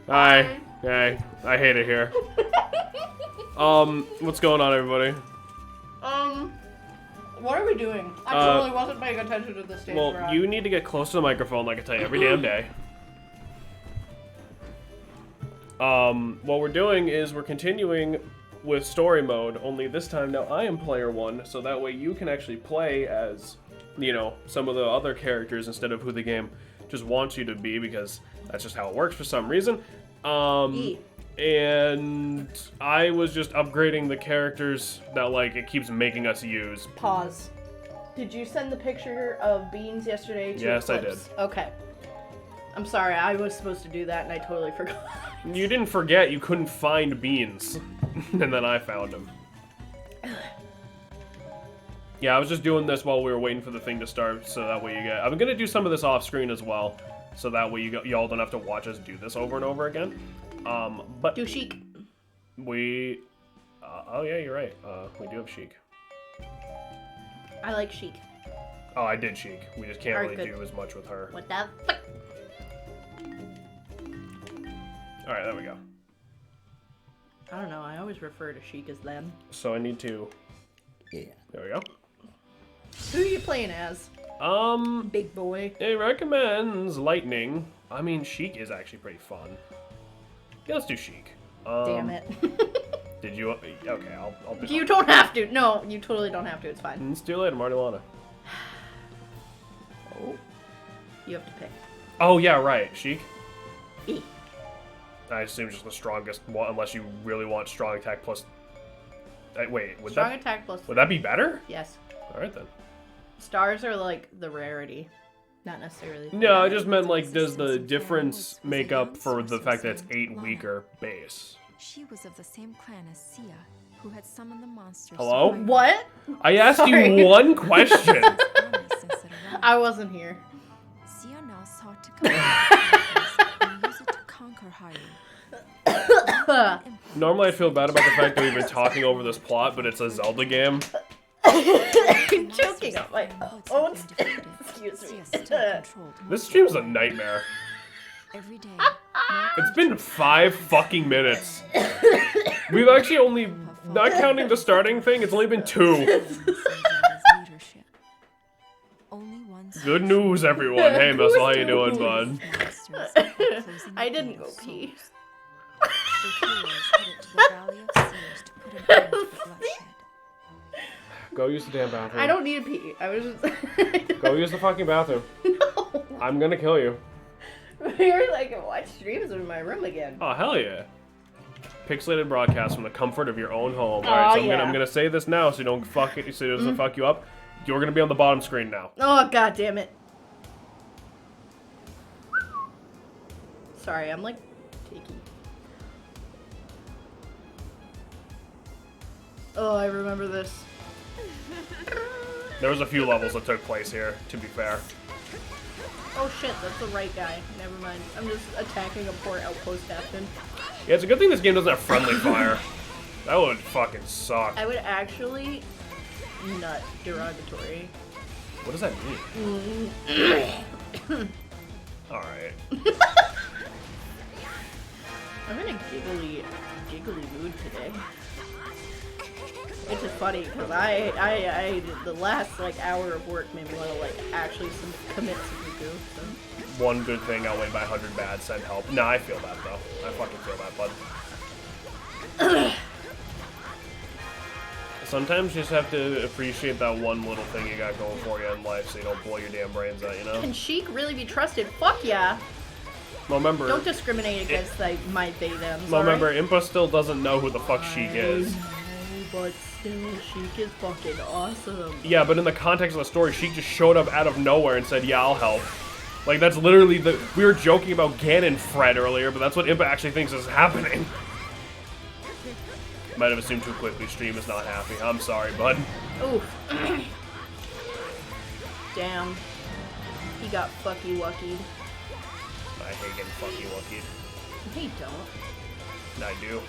Hi. Hey, I hate it here. What's going on, everybody? What are we doing? I totally wasn't paying attention to the stage. Well, you need to get close to the microphone, like I tell you every damn day. What we're doing is we're continuing with story mode, only this time now I am player one, so that way you can actually play as, you know, some of the other characters instead of who the game just wants you to be, because that's just how it works for some reason. And I was just upgrading the characters that, like, it keeps making us use. Pause. Did you send the picture of beans yesterday to Yes, Eclipse? I did. Okay. I'm sorry, I was supposed to do that and I totally forgot. You didn't forget, you couldn't find beans. And then I found them. Yeah, I was just doing this while we were waiting for the thing to start, so that way you get... I'm gonna do some of this off screen as well, so that way y'all don't have to watch us do this over and over again. But... Do Sheik. We... oh yeah, you're right. We do have Sheik. I like Sheik. Oh, I did Sheik. We just can't really good. do as much with her. What the fuck? Alright, there we go. I don't know, I always refer to Sheik as them. So I need to... Yeah. There we go. Who are you playing as? Big boy. It recommends Lightning. I mean, Sheik is actually pretty fun. Yeah, let's do Sheik. Damn it. Did you... Okay, I'll do... You don't have to. No, you totally don't have to. It's fine. Let's do it later, Marty. Oh. You have to pick. Oh, yeah, right. Sheik? E. I assume just the strongest one, unless you really want strong attack plus... wait, would Strong that... attack plus... Would that be better? Yes. Alright, then. Stars are like the rarity. Not necessarily... No, I just meant, like, does the difference make up for the fact that it's 8 weaker base? She was of the same clan as Sia, who had summoned the monsters. Hello? What? I asked Sorry. you one question! I wasn't here. Sia now sought to and use it to conquer Hyrule. Normally I feel bad about the fact that we've been talking over this plot, but it's a Zelda game. I'm choking on my own... Excuse me. This stream's a nightmare. Every day, It's been 5 fucking minutes. We've actually only, not counting the starting thing, it's only been 2. Good news, everyone. Hey, Muscle, how you doing, bud? I didn't go pee. Go use the damn bathroom. I don't need to pee. I was just... Go use the fucking bathroom. No. I'm gonna kill you. You're like, watch streams in my room again. Oh, hell yeah. Pixelated broadcast from the comfort of your own home. Alright, so I'm gonna say this now so you don't fuck it, so it doesn't fuck you up. You're gonna be on the bottom screen now. Oh, god damn it. Sorry, I'm like taky. Oh, I remember this. There was a few levels that took place here, to be fair. Oh shit, that's the right guy. Never mind. I'm just attacking a poor outpost captain. Yeah, it's a good thing this game doesn't have friendly fire. That would fucking suck. I would actually... Nut. Derogatory. What does that mean? Alright. I'm in a giggly mood today. Which is funny, because I the last, like, hour of work made me want to, like, actually commit to do. So. One good thing outweighed by 100 bad, send help. Nah, I feel that, though. I fucking feel that, bud. Sometimes you just have to appreciate that one little thing you got going for you in life so you don't blow your damn brains out, you know? Can Sheik really be trusted? Fuck yeah! Well, remember... Don't discriminate against, like, my they-thems, well, remember, Impa still doesn't know who the fuck Sheik is. But still, Sheik is fucking awesome. Yeah, but in the context of the story, Sheik just showed up out of nowhere and said, yeah, I'll help. Like, that's literally the... We were joking about Ganon Fred earlier, but that's what Impa actually thinks is happening. Might have assumed too quickly. Stream is not happy. I'm sorry, bud. Oof. Damn. He got fucky wuckied. I hate getting fucky wuckied. He don't. I do.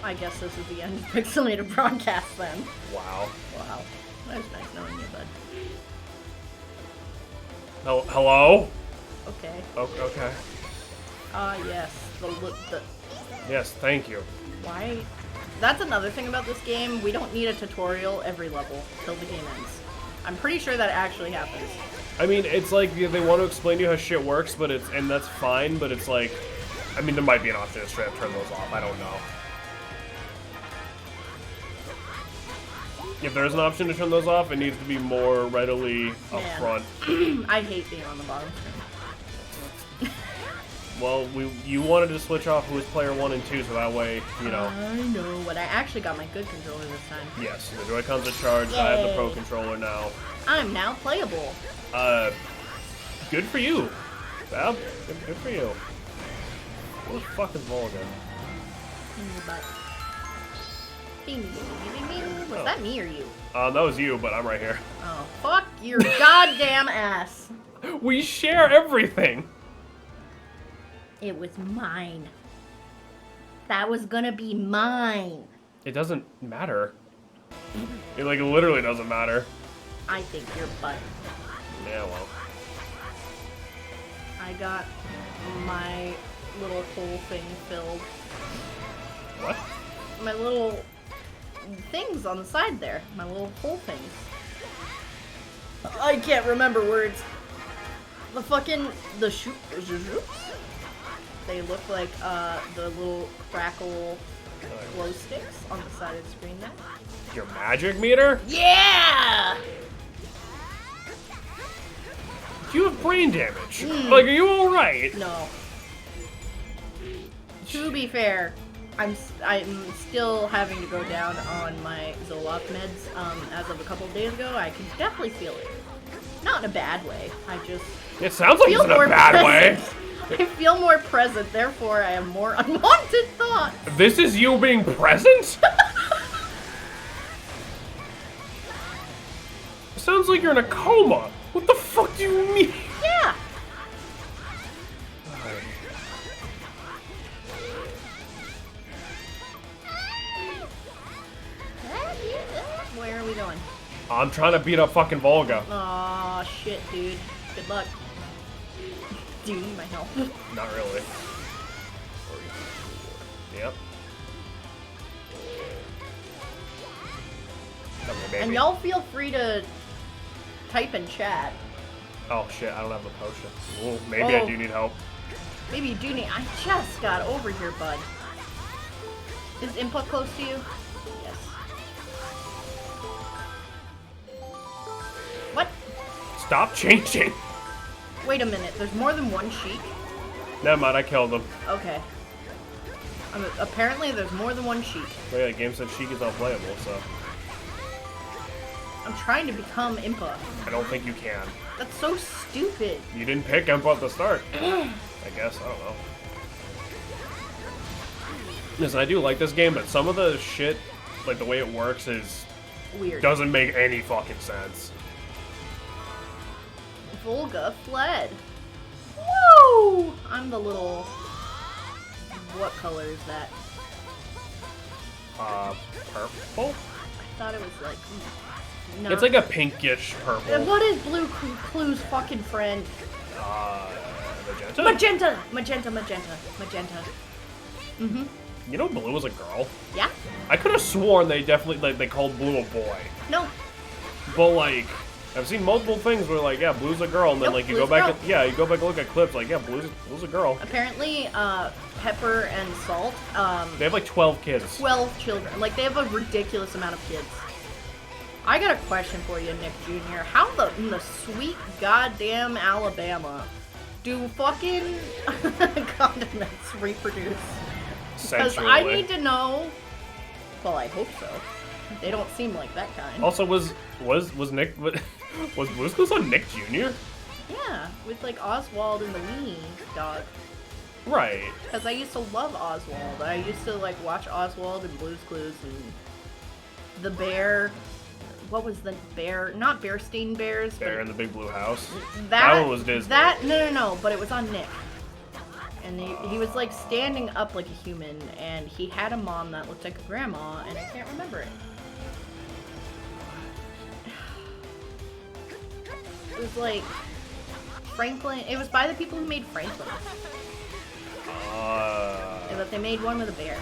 I guess this is the end of Pixelated Broadcast then. Wow. Wow. That was nice knowing you, bud. Oh, hello? Okay. Okay. Yes. The Yes, thank you. why? That's another thing about this game. We don't need a tutorial every level till the game ends. I'm pretty sure that actually happens. I mean, it's like they want to explain to you how shit works, but and that's fine, but it's like, I mean, there might be an option to straight up turn those off. I don't know. If there is an option to turn those off, it needs to be more readily upfront. I hate being on the bottom screen. Well, you wanted to switch off who was player 1 and 2, so that way, you know. I know, but I actually got my good controller this time. Yes, the Joy-Cons are charged. I have the Pro Yay. controller now. I'm now playable. Good for you, Bab. Good for you. What the fuck is Volga? In your butt. Bing, bing, bing, bing, bing. Was that me or you? That was you, but I'm right here. Oh, fuck your goddamn ass. We share everything. It was mine. That was gonna be mine. It doesn't matter. It like literally doesn't matter. I think your butt. Yeah, well. I got my little hole thing filled. What? My little things on the side there. My little hole things. I can't remember words. The shoot. They look like the little crackle glow sticks on the side of the screen there. Your magic meter? Yeah! You have brain damage. Like, are you alright? No. To be fair, I'm still having to go down on my Zoloft meds. As of a couple of days ago, I can definitely feel it. Not in a bad way. I just It sounds like it's in a bad way. I feel more present, therefore I have more unwanted thoughts. This is you being present? Sounds like you're in a coma. What the fuck do you mean? Yeah. Where are we going? I'm trying to beat up fucking Volga. Aw, shit, dude. Good luck. Do you need my help? Not really. Yep. Okay, maybe. And y'all feel free to type in chat. Oh shit, I don't have the potion. Ooh, maybe I Oh. do need help. Maybe you do need. I just got over here, bud. Is input close to you? Yes. What? Stop changing. Wait a minute. There's more than one Sheik? Never mind, I killed him. Okay. Apparently, there's more than one Sheik. Wait, the game said Sheik is not playable, so I'm trying to become Impa. I don't think you can. That's so stupid. You didn't pick Impa at the start. I guess, I don't know. Listen, I do like this game, but some of the shit, like the way it works is Weird. doesn't make any fucking sense. Volga fled. Woo! I'm the little... What color is that? Purple? I thought it was like... No. It's like a pinkish purple. What is Blue Clue's fucking friend? Magenta? Magenta! Magenta, magenta, magenta. Mm-hmm. You know Blue was a girl? Yeah? I could have sworn they definitely, like, they called Blue a boy. No. But, like, I've seen multiple things where, like, yeah, Blue's a girl, and then, Nope, like, you Blue's go back a and, girl. yeah, you go back and look at clips, like, yeah, Blue's a girl. Apparently, Pepper and Salt, They have, like, 12 kids. 12 children. Like, they have a ridiculous amount of kids. I got a question for you, Nick Jr. How in the sweet goddamn Alabama do fucking condiments reproduce? Because I Sensually. need to know. Well, I hope so. They don't seem like that kind. Also, was Nick, was Blue's Clues on Nick Jr.? Yeah, with like Oswald and the Weenie dog. Right. Because I used to love Oswald. I used to like watch Oswald and Blue's Clues and the bear. What was the bear? Not Bearstein Bears. Bear but in the Big Blue House. that one was Disney. That no, but it was on Nick. And he was like standing up like a human, and he had a mom that looked like a grandma, and I can't remember it. It was like Franklin. It was by the people who made Franklin. Yeah, but they made one with a bear.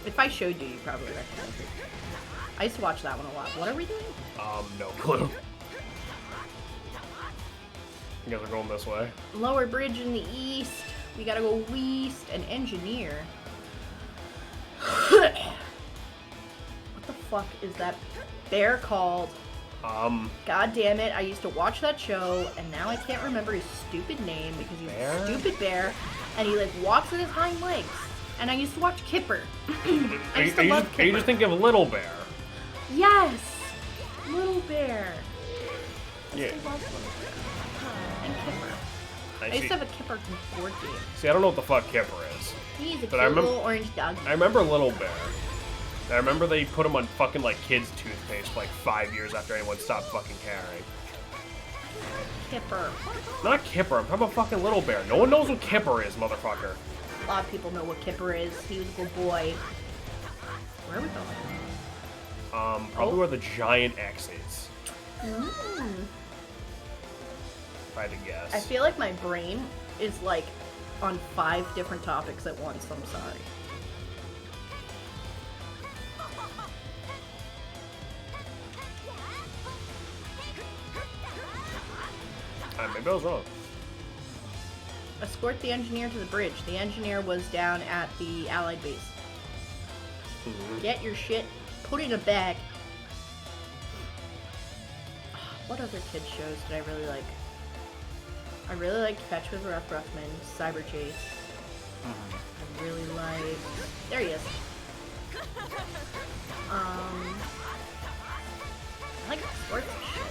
If I showed you, you'd probably recognize it. I used to watch that one a lot. What are we doing? No clue. You guys are going this way. Lower bridge in the east. We gotta go west and engineer. What the fuck is that bear called? God damn it, I used to watch that show, and now I can't remember his stupid name because he's a stupid bear, and he like walks on his hind legs. And I used to watch Kipper. I used to love Kipper. Are you just thinking of Little Bear? Yes! Little Bear. Yeah. I love Little Bear. And Kipper. I used to have a Kipper board game. See, I don't know what the fuck Kipper is. He's a cute little orange dog. I remember Little Bear. I remember they put him on fucking like kids' toothpaste for like 5 years after anyone stopped fucking caring. Kipper. Not Kipper, I'm talking about fucking Little Bear. No one knows what Kipper is, motherfucker. A lot of people know what Kipper is. He was a good boy. Where are we going? Probably where the giant X is. Mm. If I had to guess. I feel like my brain is like on 5 different topics at once. I'm sorry. Maybe I was wrong. Escort the engineer to the bridge. The engineer was down at the Allied base. Mm-hmm. Get your shit, put in a bag. What other kids shows did I really like? I really liked Fetch with Rough Ruffman, Cyber Chase. I really liked... There he is. I like sports shit.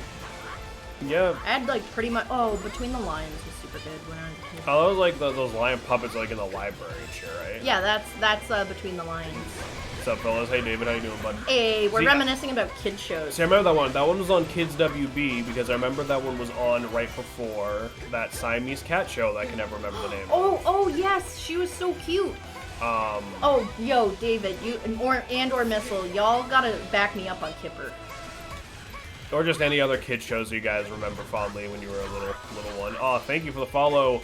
Yeah. I had like pretty much... Oh, Between the Lions was super good when I was a kid. Oh, that was like those lion puppets like in the library and shit, right? Yeah, that's Between the Lions. What's up, fellas? Hey, David, how you doing, bud? Hey, we're See, reminiscing about kid shows. See, I remember that one. That one was on Kids WB because I remember that one was on right before that Siamese cat show that I can never remember the name of. Oh yes, she was so cute. Oh, yo, David, you or Missile, y'all gotta back me up on Kipper. Or just any other kid shows you guys remember fondly when you were a little one. Oh, thank you for the follow,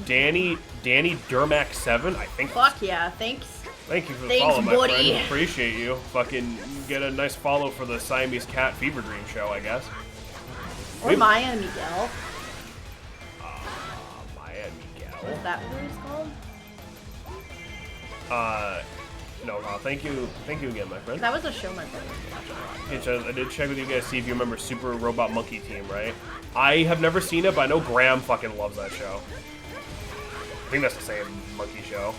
Danny Dermack7. I think. Fuck yeah, thanks. Thank you for the follow, my buddy. friend. Appreciate you. Fucking get a nice follow for the Siamese Cat Fever Dream show, I guess. Or Maya and Miguel. Maya and Miguel. Is that what it's called? No, thank you again, my friend. That was a show my brother was watching. I did check with you guys, see if you remember Super Robot Monkey Team, right? I have never seen it, but I know Graham fucking loves that show. I think that's the same monkey show.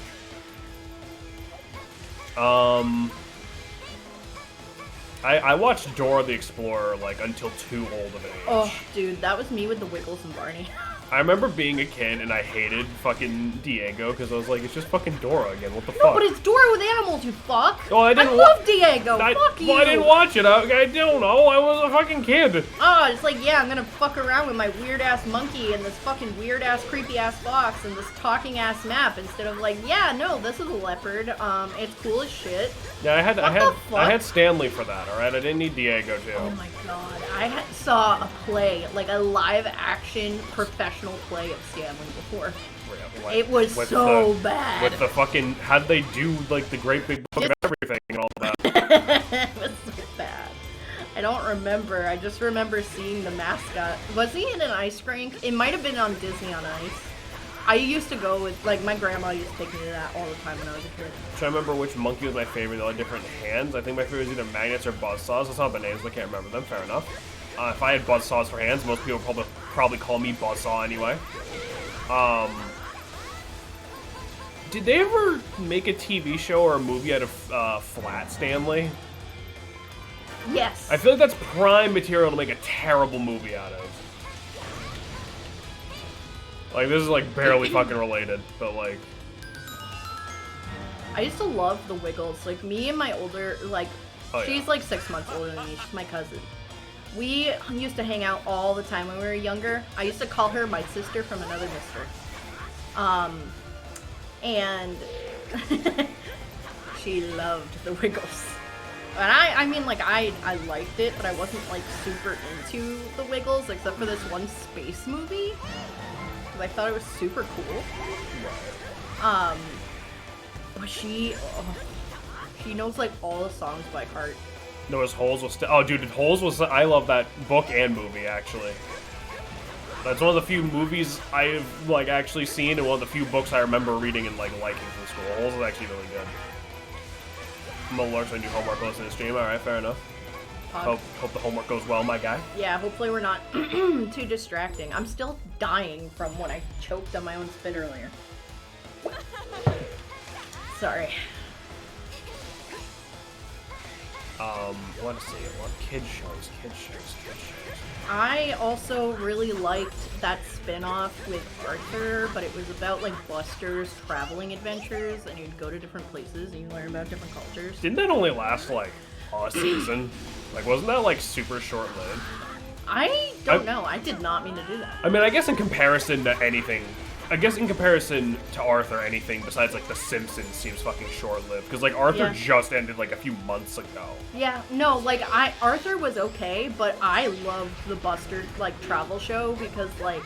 I watched Dora the Explorer, like, until too old of an age. Oh, dude, that was me with the Wiggles and Barney. I remember being a kid and I hated fucking Diego because I was like, it's just fucking Dora again. What the No, fuck? but it's Dora with animals, you fuck. Oh, I love Diego. Fuck you. Well, I didn't watch it. I don't know. I was a fucking kid. Oh, it's like, yeah, I'm gonna fuck around with my weird-ass monkey and this fucking weird-ass, creepy-ass fox and this talking-ass map instead of like, yeah, no, this is a leopard. It's cool as shit. Yeah, I What had Stanley for that. All right, I didn't need Diego too. Oh my god, I saw a play, like a live-action professional play of Stanley before. Like, It was with so the- bad. With the fucking, how'd they do like the Great Big Book of Everything and all that? It was so bad. I don't remember. I just remember seeing the mascot. Was he in an ice rink? It might have been on Disney on Ice. I used to go with, like, my grandma used to take me to that all the time when I was a kid. Trying to remember which monkey was my favorite. They all had different hands. I think my favorite was either Magnets or Buzzsaws. That's not the names. I can't remember them. Fair enough. If I had Buzzsaws for hands, most people would probably call me Buzzsaw anyway. Did they ever make a TV show or a movie out of Flat Stanley? Yes. I feel like that's prime material to make a terrible movie out of. Like, this is, like, barely fucking related, but, like... I used to love the Wiggles. Like, me and my older, like, Oh, she's yeah. like 6 months older than me. She's my cousin. We used to hang out all the time when we were younger. I used to call her my sister from another mister. And she loved the Wiggles. And I mean, like, I liked it, but I wasn't, like, super into the Wiggles, except for this one space movie. Because I thought it was super cool. But she knows, like, all the songs by heart. No, his Holes was oh, dude, Holes was, I love that book and movie, actually. That's one of the few movies I've, like, actually seen, and one of the few books I remember reading and, like, liking from school. Holes is actually really good. I'm gonna learn some new homework listening to stream. Alright, fair enough. Hope the homework goes well, my guy. Yeah, hopefully we're not too distracting. I'm still dying from when I choked on my own spit earlier. Sorry. Let's see. What kids shows? I also really liked that spin-off with Arthur, but it was about, like, Buster's traveling adventures, and you'd go to different places and you learn about different cultures. Didn't that only last, like, a season? Like, wasn't that, like, super short-lived? I don't know. I did not mean to do that. I mean, I guess in comparison to anything... I guess in comparison to Arthur, anything besides, like, The Simpsons seems fucking short-lived. Because, like, Arthur just ended, like, a few months ago. Yeah, no, like, Arthur was okay, but I loved the Buster, like, travel show because, like,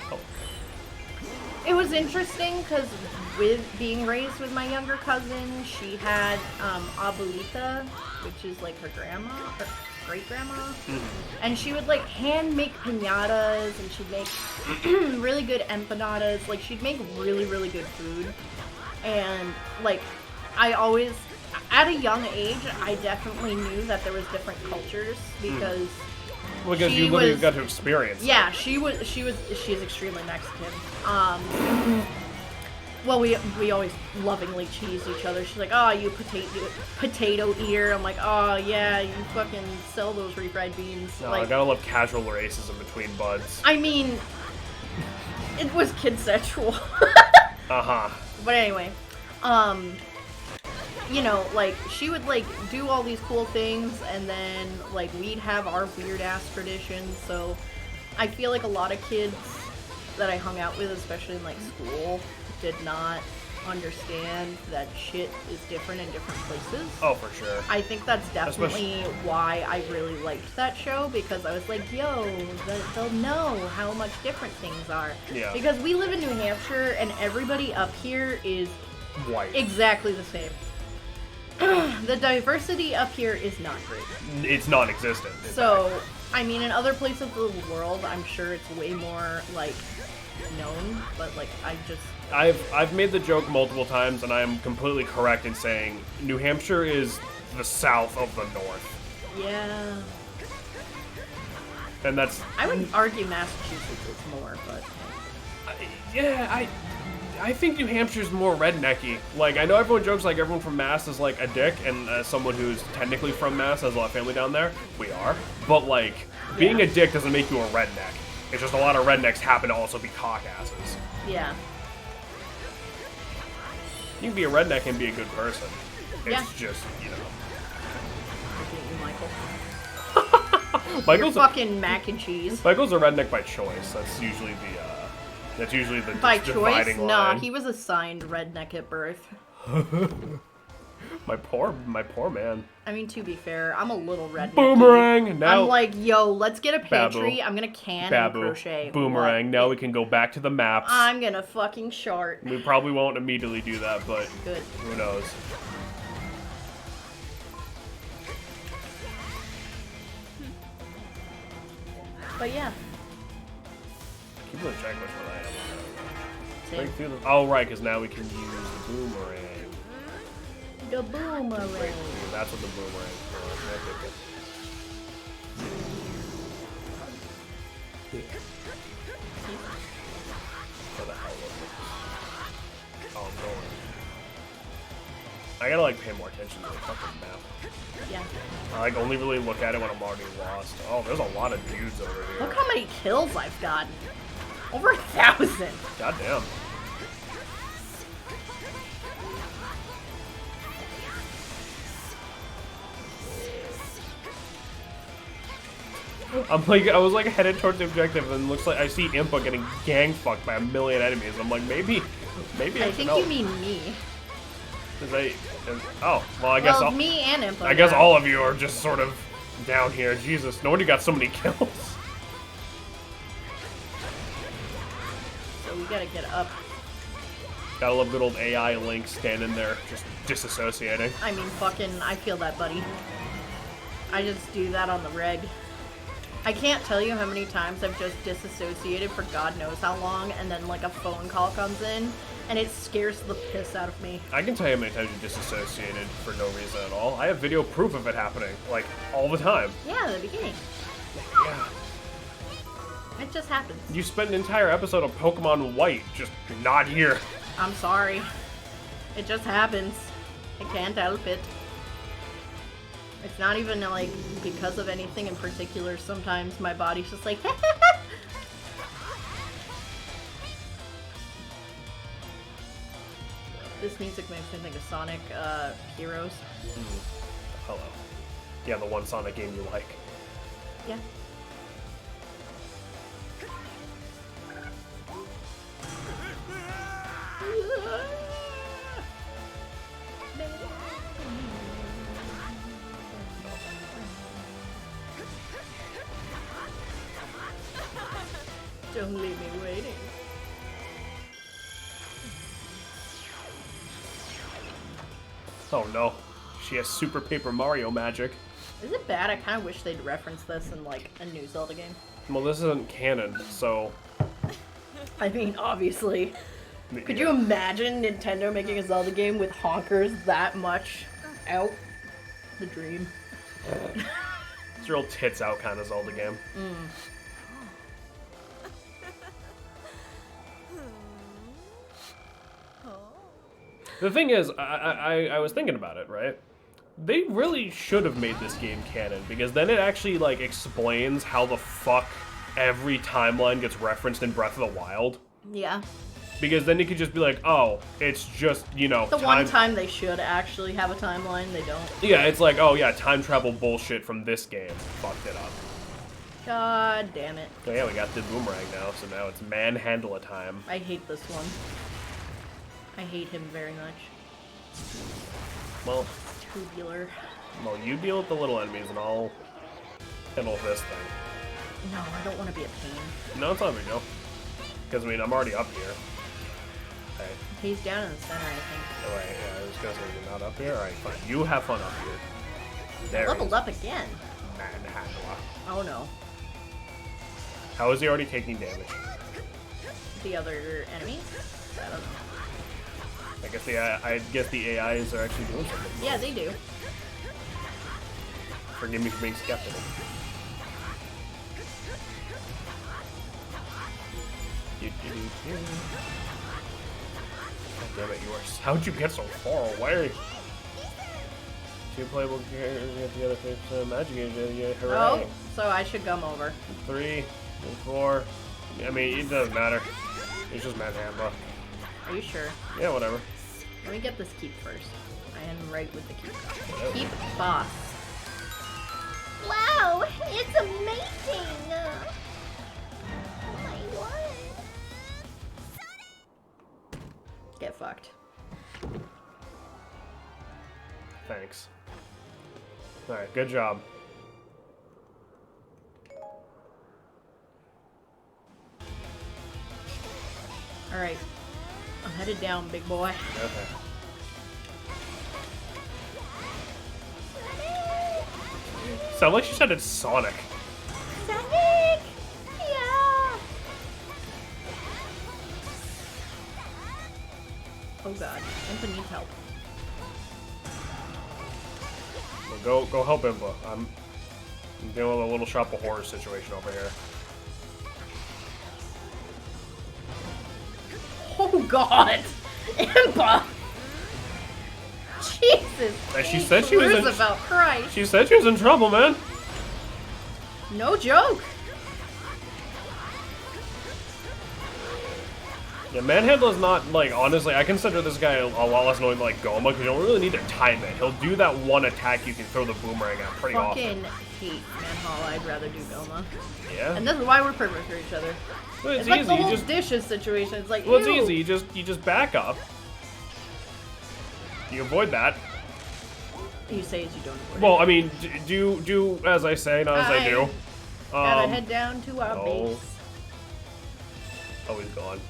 it was interesting because with being raised with my younger cousin, she had, Abuelita, which is, like, her grandma, or great-grandma, and she would, like, hand-make piñatas, and she'd make really good empanadas. Like, she'd make really, really good food, and, like, I always, at a young age, I definitely knew that there was different cultures, because well, because you literally got to experience yeah, it. She's extremely Mexican. Well, we always lovingly cheese each other. She's like, oh, you potato eater. I'm like, oh, yeah, you fucking sell those refried beans. No, like, I gotta love casual racism between buds. I mean, it was kid sexual. Uh-huh. But anyway, you know, like, she would, like, do all these cool things, and then, like, we'd have our weird-ass traditions, so I feel like a lot of kids that I hung out with, especially in, like, school, did not understand that shit is different in different places. Oh, for sure. I think that's definitely why I really liked that show, because I was like, yo, they'll know how much different things are. Yeah. Because we live in New Hampshire, and everybody up here is white. Exactly the same. The diversity up here is not great. It's non-existent. So, I mean, in other places of the world, I'm sure it's way more, like, known, but, like, I've made the joke multiple times, and I am completely correct in saying New Hampshire is the south of the north. Yeah. And that's... I would argue Massachusetts is more, but... I think New Hampshire's more rednecky. Like, I know everyone jokes like everyone from Mass is like a dick, and as someone who's technically from Mass, has a lot of family down there, we are. But, like, being a dick doesn't make you a redneck. It's just a lot of rednecks happen to also be cockasses. Yeah. You can be a redneck and be a good person. It's just, you know. Michael. Michael's You're fucking mac and cheese. Michael's a redneck by choice. That's usually the by choice. dividing line. Nah, he was assigned redneck at birth. my poor man. I mean, to be fair, I'm a little redneck. Boomerang. Now I'm like, yo, let's get a pantry. I'm gonna can and Babu. crochet. Boomerang. What? Now we can go back to the maps. I'm gonna fucking shart. We probably won't immediately do that, but Good. Who knows? But yeah. Keep on checking which one I am. Same. Break through the... Oh, right, because now we can use the boomerang. The boomerang. That's what the boomerang is for. Where the hell was it? Oh, I'm going. I gotta, like, pay more attention to the fucking map. Yeah. I, like, only really look at it when I'm already lost. Oh, there's a lot of dudes over here. Look how many kills I've gotten. Over 1,000. Goddamn. I was like headed towards the objective, and looks like I see Impa getting gang fucked by a million enemies. I'm like, maybe I think you mean me. Oh, well, I guess Well, me and Impa. I guess all of you are just sort of down here. Jesus, no wonder you got so many kills. So we gotta get up. Gotta love good old AI Link standing there, just disassociating. I mean, fucking, I feel that, buddy. I just do that on the reg. I can't tell you how many times I've just disassociated for God knows how long, and then, like, a phone call comes in, and it scares the piss out of me. I can tell you how many times you disassociated for no reason at all. I have video proof of it happening, like, all the time. Yeah, the beginning. Yeah. It just happens. You spent an entire episode of Pokemon White just not here. I'm sorry. It just happens. I can't help it. It's not even, like, because of anything in particular. Sometimes my body's just like, This music makes me think of Sonic Heroes. Hello. Yeah, the one Sonic game you like. Yeah. Don't leave me waiting. Oh no. She has Super Paper Mario magic. Is it bad? I kind of wish they'd reference this in, like, a new Zelda game. Well, this isn't canon, so... I mean, obviously. Could you imagine Nintendo making a Zelda game with honkers that much out? The dream. It's a real tits out kind of Zelda game. The thing is, I was thinking about it, right? They really should have made this game canon, because then it actually, like, explains how the fuck every timeline gets referenced in Breath of the Wild. Yeah. Because then you could just be like, oh, it's just, you know, The one time they should actually have a timeline, they don't. Yeah, it's like, oh yeah, time travel bullshit from this game. Fucked it up. God damn it. So yeah, we got the boomerang now, so now it's manhandle time. I hate this one. I hate him very much. Well, Tubular. well, you deal with the little enemies and I'll handle this thing. No, I don't want to be a pain. No, it's not a big deal. Because, I mean, I'm already up here. Okay. He's down in the center, I think. Oh, wait, yeah, I was gonna say you're not up here? Alright, fine. You have fun up here. There Leveled up again. Manhandler. Oh no. How is he already taking damage? The other enemies? I don't know. I guess the AIs are actually doing something. Yeah, they do. Forgive me for being skeptical. God damn it, you are. How'd you get so far away? Two playable characters get together for magic. Yeah, hooray. Oh, so I should come over. 3 and 4. I mean, it doesn't matter. It's just manhandle. Are you sure? Yeah, whatever. Let me get this keep first. I am right with the keep. Whatever. Keep boss. Wow, it's amazing! Get fucked. Thanks. Alright, good job. Alright. I'm headed down, big boy. Okay. Sound like she said it's Sonic. Sonic! Yeah! Oh god, Impa needs help. Well, go help Impa. I'm dealing with a little shop of horrors situation over here. Oh god! Impa! Jesus! And she said she was in. About Christ. She said she was in trouble, man. No joke. Yeah, Manhandle is not, like, honestly, I consider this guy a lot less annoying than, like, Goma, because you don't really need to time it. He'll do that one attack you can throw the boomerang at pretty Fucking often. hate Manhall. I'd rather do Goma. Yeah. And this is why we're perfect for each other. Well, It's it's like easy. the You whole just, dishes situation. It's like, well, it's ew. easy. You just back up. You avoid that. You say as you don't avoid Well, I mean, do as I say, not as I do. Gotta head down to our base. Oh, he's gone.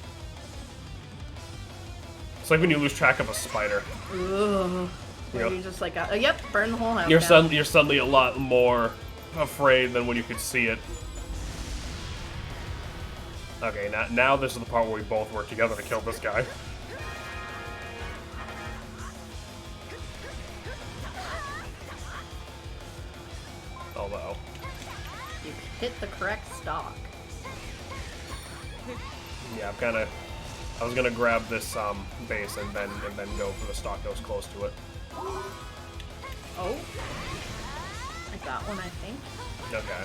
It's like when you lose track of a spider. Ugh. Where Yep. you just like, yep, burn the whole house You're down. you're suddenly a lot more afraid than when you could see it. Okay, now this is the part where we both work together to kill this guy. Although You hit the correct stock. yeah, I was gonna grab this base and then go for the stock that was close to it. Oh. I got one, I think. Okay.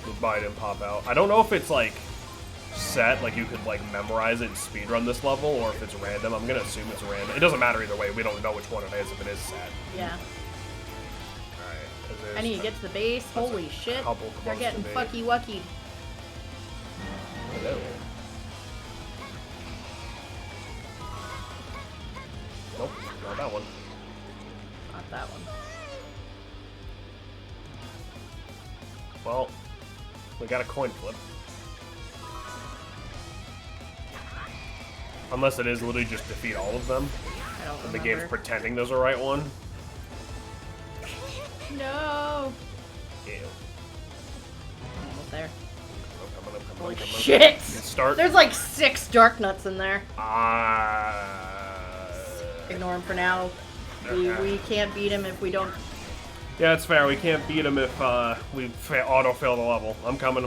Goodbye didn't pop out. I don't know if it's like set, like you could like memorize it and speedrun this level, or if it's random. I'm gonna assume it's random. It doesn't matter either way. We don't know which one it is if it is set. Yeah. Alright. I need to get to the base. Holy shit. couple They're close getting to me. fucky wucky. Hello. Nope, not that one. Not that one. Well, we got a coin flip. Unless it is literally just defeat all of them. I don't And the remember. game's pretending there's a right one. No. Ew. Almost there. I'm coming. Holy shit! Start. There's like 6 dark nuts in there. Ah. Ignore him for now. Okay. We can't beat him if we don't. Yeah, it's fair. We can't beat him if we auto-fail the level. I'm coming.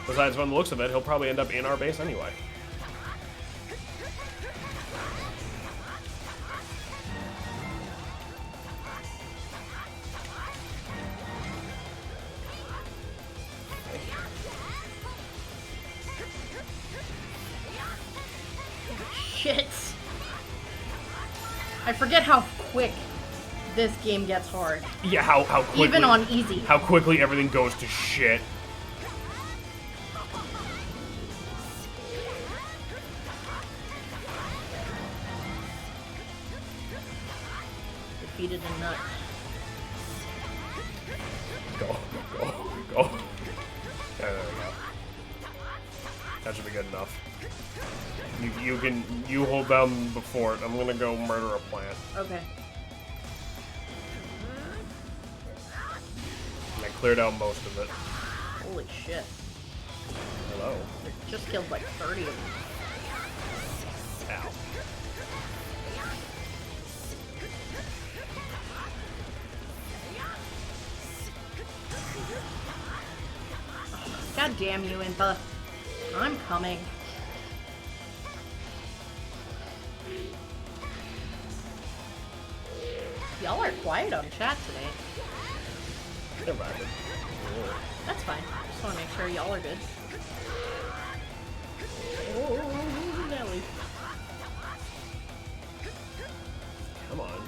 Besides, from the looks of it, he'll probably end up in our base anyway. Shit. I forget how quick this game gets hard. Yeah, how quickly. Even on easy. How quickly everything goes to shit. Defeated a nut. Go. There we go. That should be good enough. You hold down the fort. I'm gonna go murder a plant. Okay. And I cleared out most of it. Holy shit. Hello. Just killed like 30 of them. Ow. God damn you, Impa. I'm coming. Y'all are quiet on chat today. They're vibing. That's fine. Just want to make sure y'all are good. Oh, Nelly. Come on.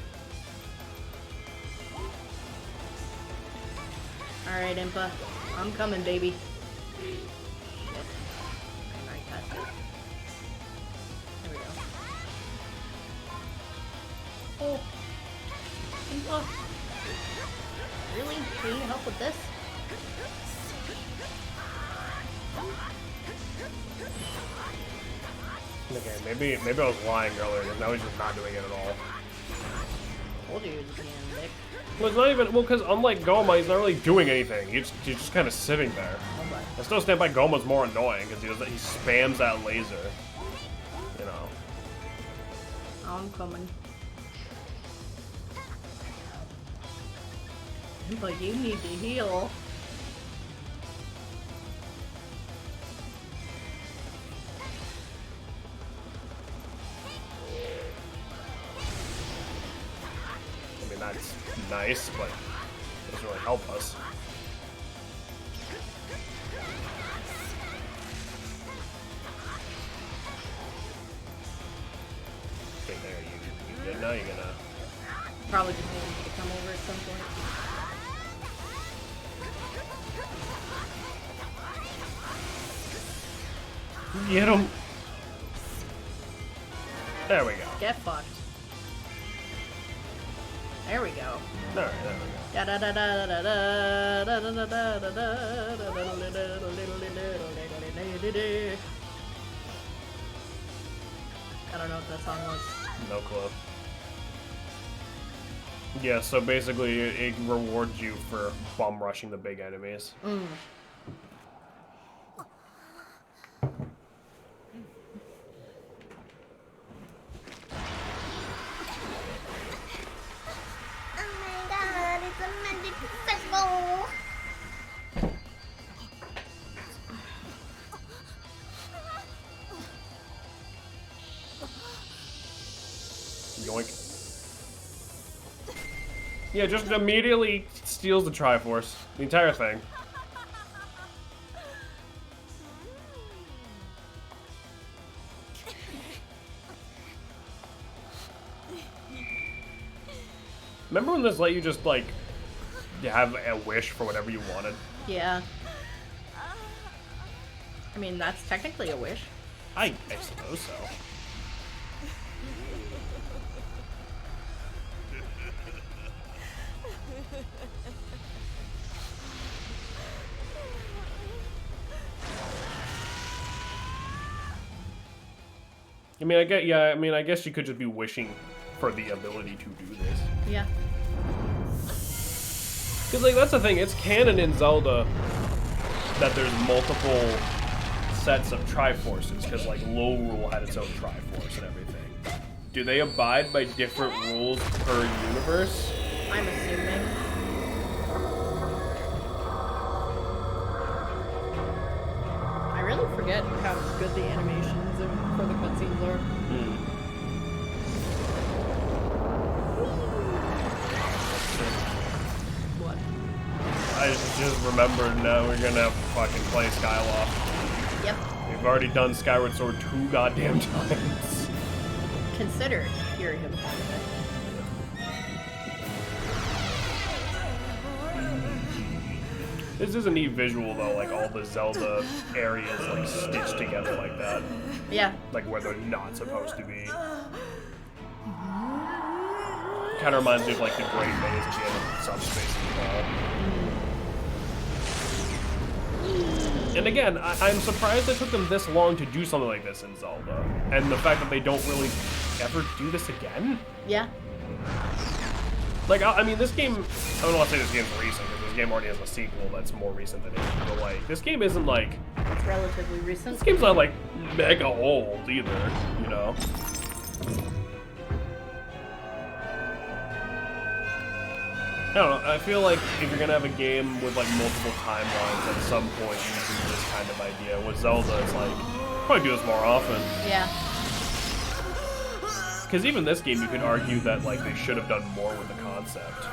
Alright, Impa. I'm coming, baby. Shit. Right past it. There we go. Oh. Impa. Really? Do you need help with this? Okay, maybe I was lying earlier, because now he's just not doing it at all. Told you he was being Nick. Well, it's not even, well, because unlike Goma, he's not really doing anything. He's just kind of sitting there. Oh my. I still stand by Goma's more annoying, because he spams that laser. You know. I'm coming. But you need to heal. I mean, that's nice, but it doesn't really help us. Okay, there, you good now? You're gonna... Probably just need me to come over at some point. Get him! There we go. Get fucked. There we go. Alright, there we go. I don't know what that song was. No clue. Yeah, so basically it rewards you for bum rushing the big enemies. Mm. Yoink. Yeah, just immediately steals the Triforce. The entire thing. Remember when this let you just, like, have a wish for whatever you wanted? Yeah. I mean, that's technically a wish. I suppose so. I guess you could just be wishing for the ability to do this. Yeah. Because, like, that's the thing, it's canon in Zelda that there's multiple sets of Triforces, because, like, Hyrule had its own Triforce and everything. Do they abide by different rules per universe? I'm assuming. I really forget how good the animations for the cutscenes are. What? I just remembered now we're gonna have to fucking play Skyloft. Yep. We've already done Skyward Sword 2 goddamn times. Consider hearing him talk about it. This is a neat visual though, like all the Zelda areas like stitched together like that. Yeah. Like where they're not supposed to be. Kind of reminds me of like the Great Maze at the end of Subspace as well. And again, I'm surprised it took them this long to do something like this in Zelda. And the fact that they don't really ever do this again? Yeah. Like, I mean, this game, I don't want to say this game's recent, because this game already has a sequel that's more recent than it. But, like, this game isn't, like... It's relatively recent. This game's not, like, mega old, either, you know? I don't know, I feel like if you're gonna have a game with, like, multiple timelines, at some point you do this kind of idea. With Zelda, it's like, probably do this more often. Yeah. Because even this game, you could argue that, like, they should have done more with the concept.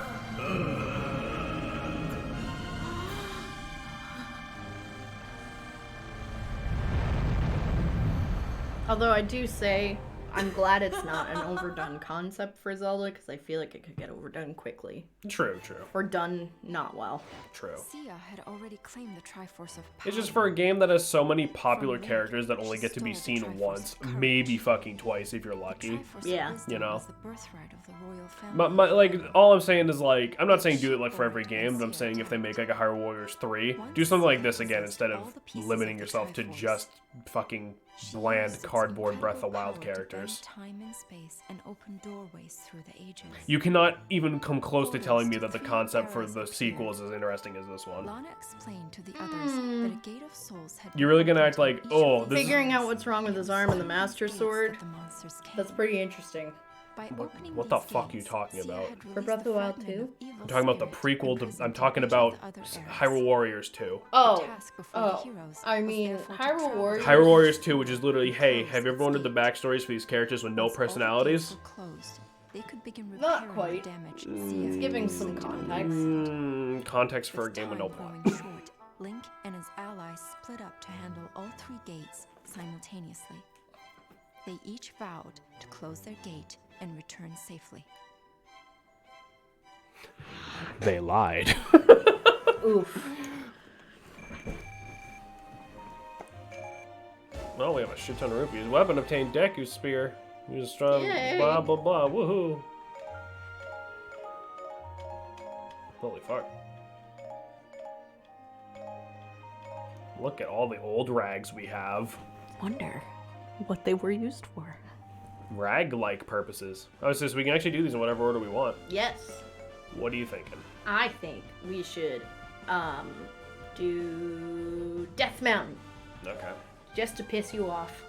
Although I do say, I'm glad it's not an overdone concept for Zelda, because I feel like it could get overdone quickly. True, true. Or done not well. True. Sia had already claimed the Triforce of Power. It's just for a game that has so many popular characters that only get to be seen once, maybe fucking twice if you're lucky. Yeah. You know? Was the birthright of the royal family. But like, all I'm saying is like, I'm not saying do it like for every game, but I'm saying if they make like a Hyrule Warriors 3, do something like this again instead of limiting yourself to just fucking bland cardboard Breath of the Wild characters. Time and space and open doorways through the ages. You cannot even come close to telling me that the concept for the sequel is as interesting as this one. Lana explained to the others that a gate of souls had You're really gonna act like, oh, this Figuring out what's wrong with his arm and the Master Sword, the monsters came. that's pretty interesting. By opening what the these fuck are you gates, talking Sia about? had For released Breath of the Wild fragment 2? of evil I'm talking about the spirits prequel to, imprisoned I'm talking in each about of the other eras. Hyrule Warriors 2. The Oh, task before the heroes I was mean, therefore to Hyrule travel Warriors- Hyrule Warriors 2, which is literally, hey, have you ever wondered the backstories for these characters with no Once all the gates personalities? were closed, they could begin Not repairing quite. the damage Sia It's giving some context. Context for a With game with no time plot. growing short, Link and his allies split up to handle all three gates simultaneously. They each vowed to close their gate and return safely. They lied. Oof. Well, we have a shit ton of rupees. Weapon obtained Deku's spear. You're strong. Yay. Blah blah blah. Woohoo! Holy fuck! Look at all the old rags we have. Wonder what they were used for. Rag-like purposes. Oh, so we can actually do these in whatever order we want. Yes. What are you thinking? I think we should do Death Mountain. Okay. Just to piss you off.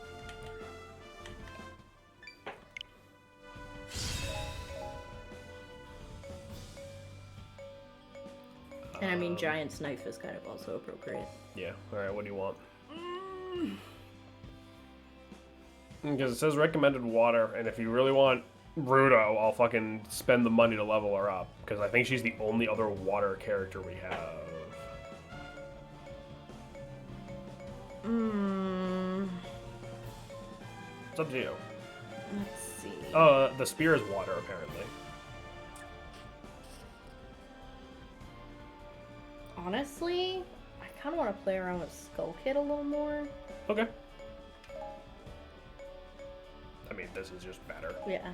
And I mean, Giant's Knife is kind of also appropriate. Yeah. Alright, what do you want? Because it says recommended water, and if you really want Ruto, I'll fucking spend the money to level her up. Because I think she's the only other water character we have. It's up to you. Let's see. The spear is water, apparently. Honestly, I kind of want to play around with Skull Kid a little more. Okay. I mean, this is just better. Yeah.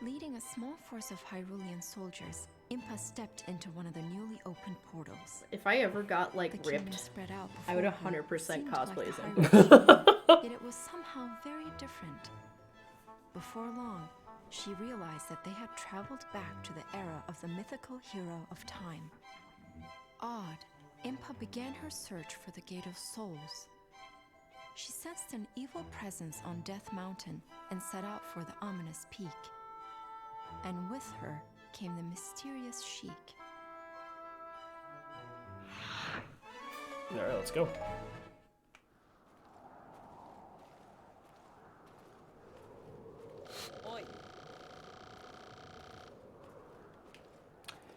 Leading a small force of Hyrulean soldiers, Impa stepped into one of the newly opened portals. If I ever got, like, The kingdom ripped, spread out I would before her, 100% seemed cosplay like as the him. Hyrule kingdom, yet it was somehow very different. Before long, she realized that they had traveled back to the era of the mythical hero of time. Awed, Impa began her search for the Gate of Souls. She sensed an evil presence on Death Mountain and set out for the ominous peak. And with her came the mysterious Sheik. Alright, let's go.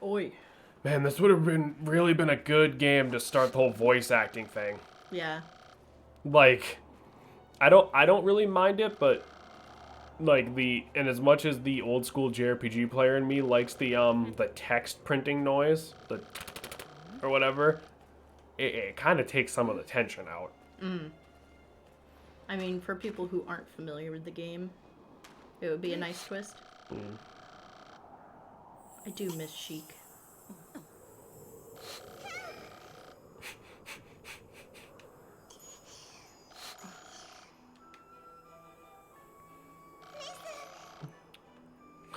Oi. Man, this would have really been a good game to start the whole voice acting thing. Yeah. Like, I don't really mind it, but like and as much as the old school JRPG player in me likes the text printing noise, or whatever, it kind of takes some of the tension out. I mean, for people who aren't familiar with the game, it would be a nice twist. I do miss Sheik.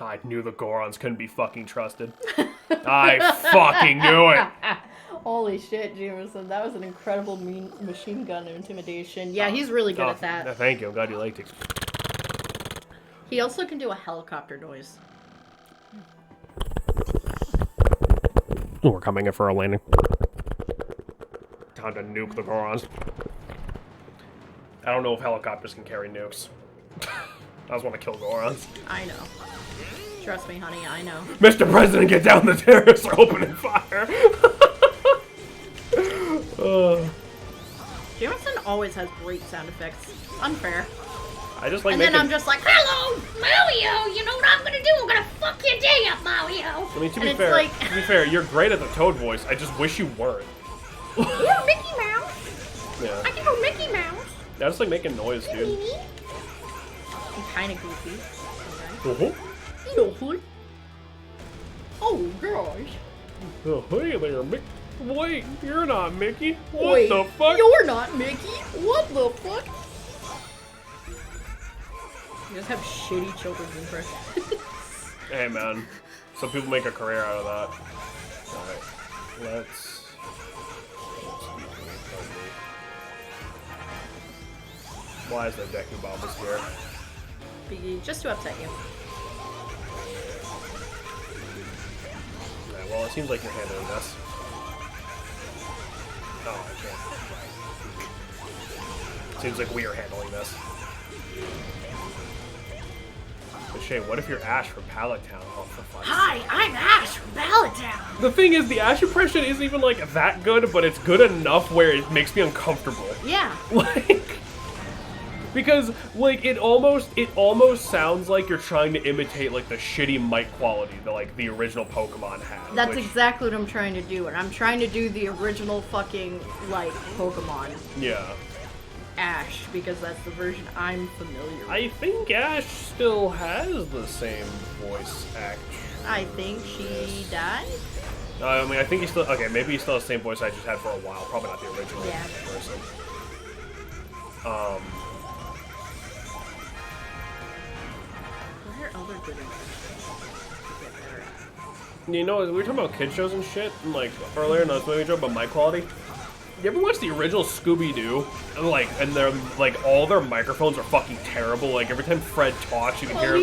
I knew the Gorons couldn't be fucking trusted. I fucking knew it. Holy shit, Jamerson. That was an incredible machine gun intimidation. Yeah, he's really good at that. Thank you. I'm glad you liked it. He also can do a helicopter noise. We're coming in for a landing. Time to nuke the Gorons. I don't know if helicopters can carry nukes. I just want to kill Gorons. I know. Trust me, honey, I know. Mr. President, get down! The terrorists are opening fire! Jamerson always has great sound effects. Unfair. I just like and making... then I'm just like, hello, Mario! You know what I'm gonna do? I'm gonna fuck your day up, Mario! I mean, to and be fair, you're great at the Toad voice. I just wish you weren't. You're Mickey Mouse! Yeah. I can go Mickey Mouse! I just like making noise, dude. I'm kinda goofy. Okay. Oh, gosh. Oh, hey there, Mickey. Wait, you're not Mickey. What Wait, the fuck? You're not Mickey. What the fuck? You guys have shitty children's impressions. Hey, man. Some people make a career out of that. Alright. Let's Why is there Deku Bombas here? Just to upset you. Well, it seems like you're handling this. Oh, I can't. Seems like we are handling this. But Shay, what if you're Ash from Pallet Town? Oh, for fuck's sake. Hi, I'm Ash from Pallet Town. The thing is, the Ash impression isn't even, like, that good, but it's good enough where it makes me uncomfortable. Yeah. Like... Because, like, it almost sounds like you're trying to imitate, like, the shitty mic quality that, like, the original Pokemon had. That's exactly what I'm trying to do, and I'm trying to do the original fucking, like, Pokemon. Yeah. Ash, because that's the version I'm familiar with. I think Ash still has the same voice actress. I think she died? I mean, I think he's still... Okay, maybe he's still the same voice actress had for a while. Probably not the original person. What are other good impressions to get better at? You know, we were talking about kid shows and shit, and like earlier in the movie joke about mic quality. You ever watch the original Scooby-Doo? And they're like all their microphones are fucking terrible. Like every time Fred talks, you can hear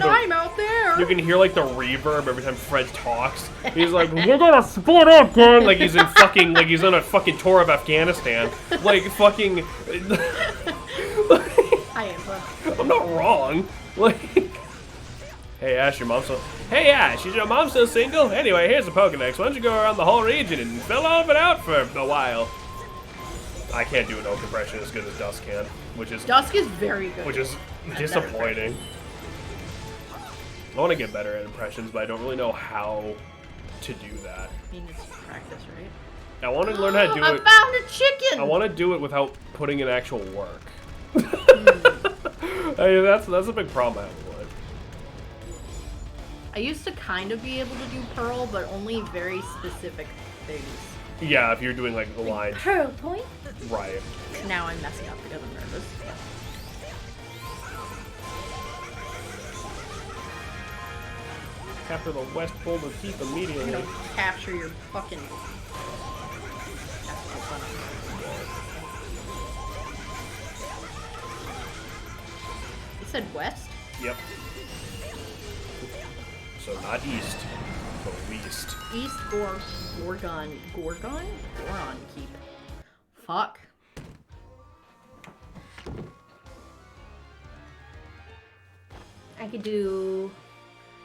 I'm out there. You can hear like the reverb every time Fred talks. He's like, "We're gonna split up, gang!" Like he's in fucking like he's on a fucking tour of Afghanistan. Like fucking. I am. I'm not wrong. Like. Hey Ash, your mom's still... Hey Ash, is your mom still single? Anyway, here's a Pokedex. Why don't you go around the whole region and fill all of it out for a while? I can't do an oak impression as good as Dusk can, which is... Dusk is very good. Which is disappointing. I want to get better at impressions, but I don't really know how to do that. I mean, it's practice, right? I want to learn how to do it... I found a chicken! I want to do it without putting in actual work. I mean, that's a big problem I have with life. I used to kind of be able to do Pearl, but only very specific things. Yeah, if you're doing like the line. Pearl point? Right. Now I'm messing up because I'm nervous. Capture the West Boulder Keep immediately. Don't capture your fucking... You said west? Yep. So not east, but west. East Gorgon Keep. Fuck. I could do...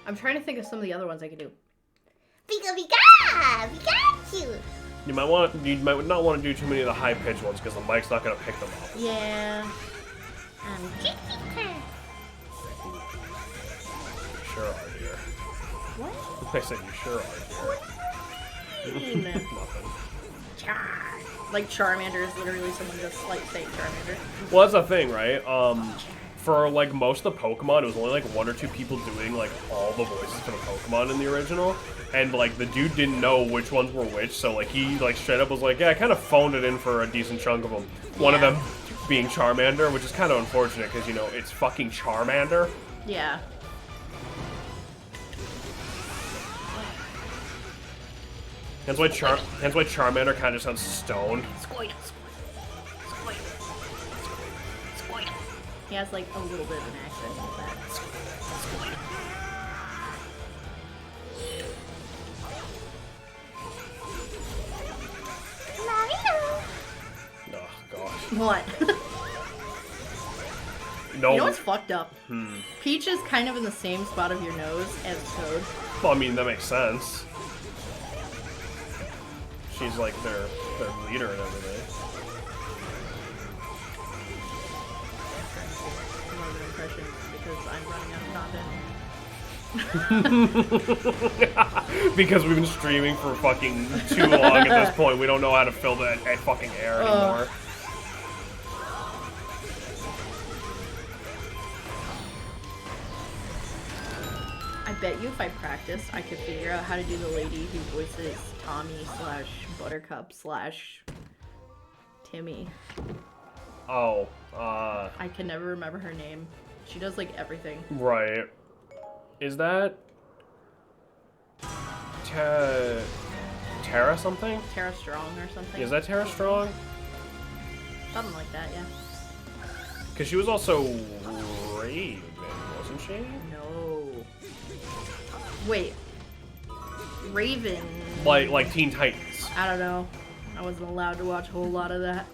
I'm trying to think of some of the other ones I could do. Pikachu! You might not want to do too many of the high pitched ones because the mic's not gonna pick them up. Yeah. Sure are, dear. What? I said you sure are, dear. Nothing. Like Charmander is literally someone just like saying Charmander. Well, that's the thing, right? For like most of the Pokemon, it was only like 1 or 2 people doing like all the voices for the Pokemon in the original, and like the dude didn't know which ones were which, so like he like straight up was like, yeah, I kind of phoned it in for a decent chunk of them. One of them being Charmander, which is kind of unfortunate because you know it's fucking Charmander. Yeah. Hence why Charmander kind of sounds stoned. He has like a little bit of an accent with that. Oh gosh. What? No. You know what's fucked up? Peach is kind of in the same spot of your nose as Toad. Well, I mean that makes sense. She's like their leader and everything. Because I'm running out of content. Because we've been streaming for fucking too long at this point. We don't know how to fill that fucking air anymore. I bet you if I practice, I could figure out how to do the lady who voices Tommy / Buttercup / Timmy. Oh, I can never remember her name. She does like everything. Right. Is that Tara something? Tara Strong or something? Is that Tara Strong? Something like that, yeah. Because she was also Raven, wasn't she? No. Wait. Raven. Like Teen Titans. I don't know. I wasn't allowed to watch a whole lot of that.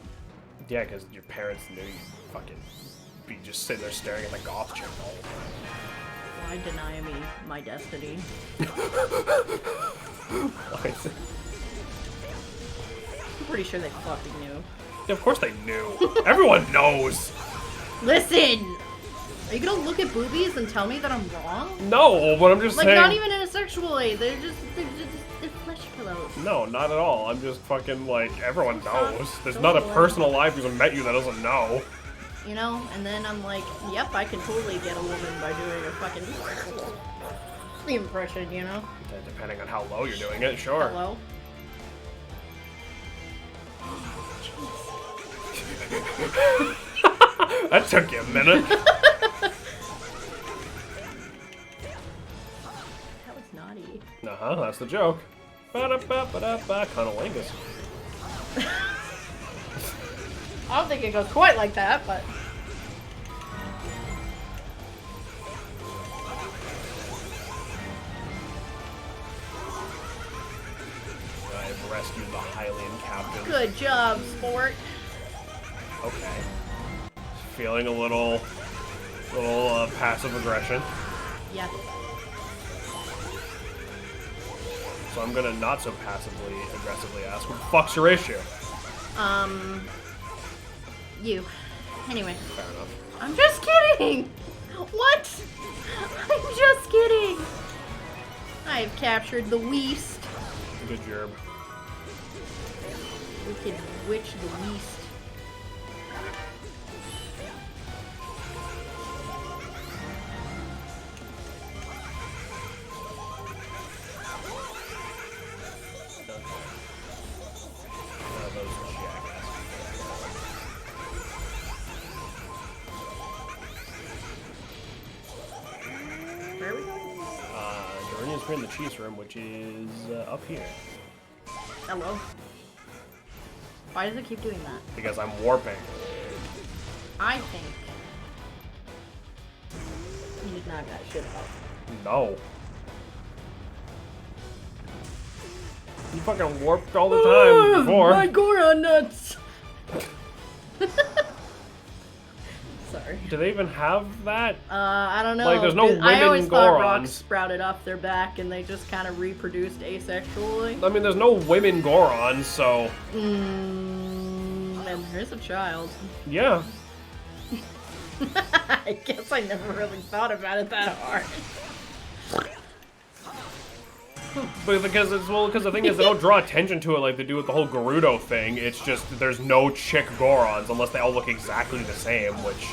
Yeah, because your parents knew you fucking be just sitting there staring at the goth chick all the time. Why deny me my destiny? Why is it? I'm pretty sure they fucking knew. Yeah, of course they knew. Everyone knows. Listen! Are you gonna look at boobies and tell me that I'm wrong? No, but I'm just like, saying. not even in a sexual way. They're flesh color. those. No, not at all. I'm just fucking like, everyone knows. There's Don't not a worry. person alive who's met you that doesn't know. You know, and then I'm like, yep, I can totally get a woman by doing a fucking impression, you know? Depending on how low you're doing it, sure. Hello? That took you a minute. That was naughty. Uh-huh, that's the joke. Ba-da-ba-ba-da-ba, Conolingus. I don't think it goes quite like that, but... I've rescued the Hylian captain. Good job, sport. Okay. Feeling a little passive aggression. Yeah. So I'm gonna not so passively aggressively ask, what the fuck's your issue? You. Anyway. Fair enough. I'm just kidding! What? I'm just kidding! I have captured the Weast. Good job. Wicked Witch the Weast. Those jackasses. Where are we going? Dorinian's in the Chiefs room, which is up here. Hello? Why does it keep doing that? Because I'm warping. I think you did not got shit out. No. You fucking warped all the time before. My Goron nuts! Sorry. Do they even have that? I don't know. Like, there's no I always women thought rocks Gorons. sprouted off their back and they just kind of reproduced asexually. I mean, there's no women Gorons, so And there's a child. yeah. I guess I never really thought about it that hard. But because the thing is, they don't draw attention to it like they do with the whole Gerudo thing. It's just there's no chick Gorons unless they all look exactly the same, which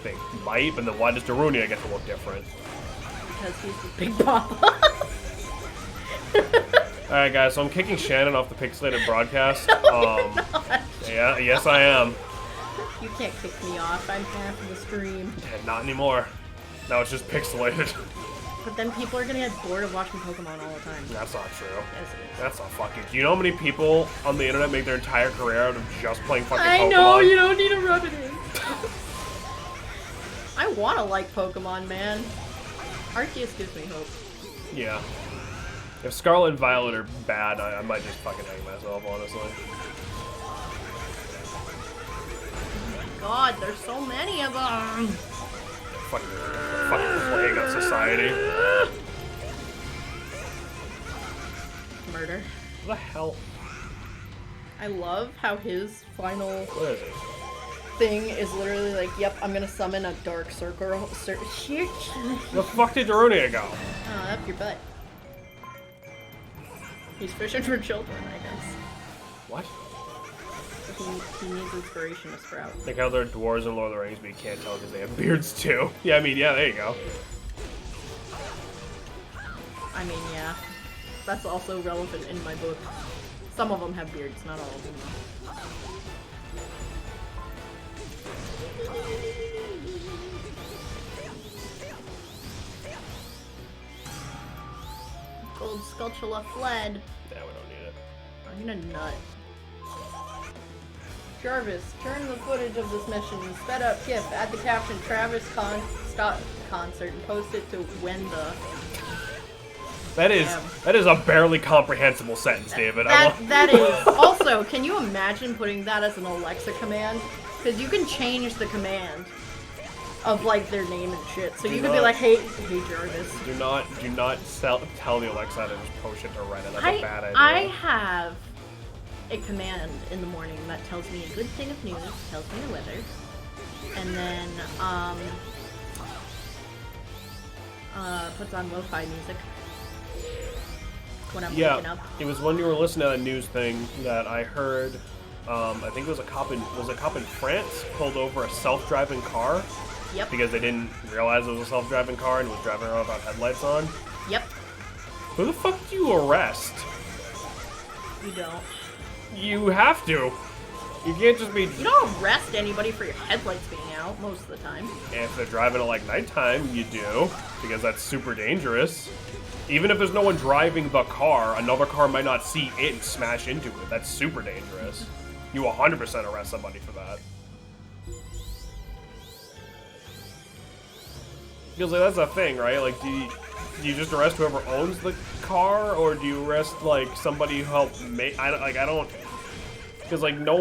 they might. But then why does Darunia get to look different? Because he's the big papa. All right, guys. So I'm kicking Shannon off the pixelated broadcast. Yeah, yes, I am. You can't kick me off. I'm half of the stream. Not anymore. Now it's just pixelated. But then people are gonna get bored of watching Pokemon all the time. That's not true. Yes, it is. That's not fucking. Do you know how many people on the internet make their entire career out of just playing fucking Pokemon? I know, you don't need to rub it in. I wanna like Pokemon, man. Arceus gives me hope. Yeah. If Scarlet and Violet are bad, I might just fucking hang myself, honestly. God, there's so many of them. Fucking plague on society. Murder. What the hell? I love how his final What is it? thing is literally like, yep, I'm gonna summon a dark circle. Shit. The fuck did Darunia go? Oh, up your butt. He's fishing for children, I guess. What? He needs inspiration to sprout. Like how they're dwarves in Lord of the Rings, but you can't tell because they have beards too. Yeah, I mean, yeah, there you go. I mean, yeah. That's also relevant in my book. Some of them have beards, not all of them. Gold Skulltula fled. Yeah, we don't need it. I'm gonna nut. Jarvis, turn the footage of this mission. Sped up GIF. Add the caption Travis concert and post it to when the. That is a barely comprehensible sentence, David. That is. Also, can you imagine putting that as an Alexa command? Because you can change the command of like their name and shit. So you could be like, hey Jarvis. Do not tell the Alexa to just post it to Reddit. That's a bad idea. I have a command in the morning that tells me a good thing of news, tells me the weather, and then puts on lo-fi music. when I'm Yeah, waking up. it was when you were listening to that news thing that I heard. I think it was a cop in France pulled over a self-driving car Yep. because they didn't realize it was a self-driving car and was driving around without headlights on. Yep. Who the fuck do you arrest? You don't. You have to. You can't just be. You don't arrest anybody for your headlights being out most of the time. If they're driving at like nighttime, you do, because that's super dangerous. Even if there's no one driving the car, another car might not see it and smash into it. That's super dangerous. You 100% arrest somebody for that. Because like, that's the thing, right? Like, do you just arrest whoever owns the car, or do you arrest like somebody who helped make? I don't. Because like no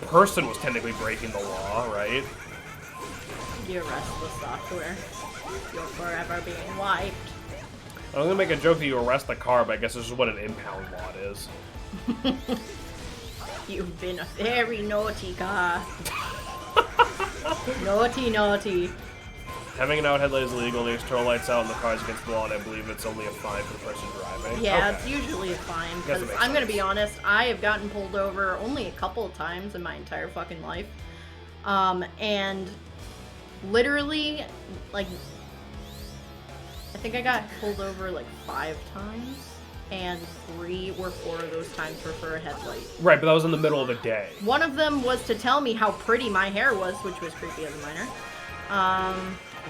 person was technically breaking the law, right? You arrest the software. You're forever being wiped. I'm gonna make a joke that you arrest the car, but I guess this is what an impound lot is. You've been a very naughty car. Naughty, naughty. Having an out headlight is illegal. The external lights out and the car's against the law, and I believe it's only a fine for the person driving. Yeah, Okay. it's usually a fine. Guess it Because makes I'm gonna sense. be honest, I have gotten pulled over only a couple of times in my entire fucking life. And literally, like, I think I got pulled over like 5 times, and 3 or 4 of those times were for a headlight. Right, but that was in the middle of the day. One of them was to tell me how pretty my hair was, which was creepy as a minor.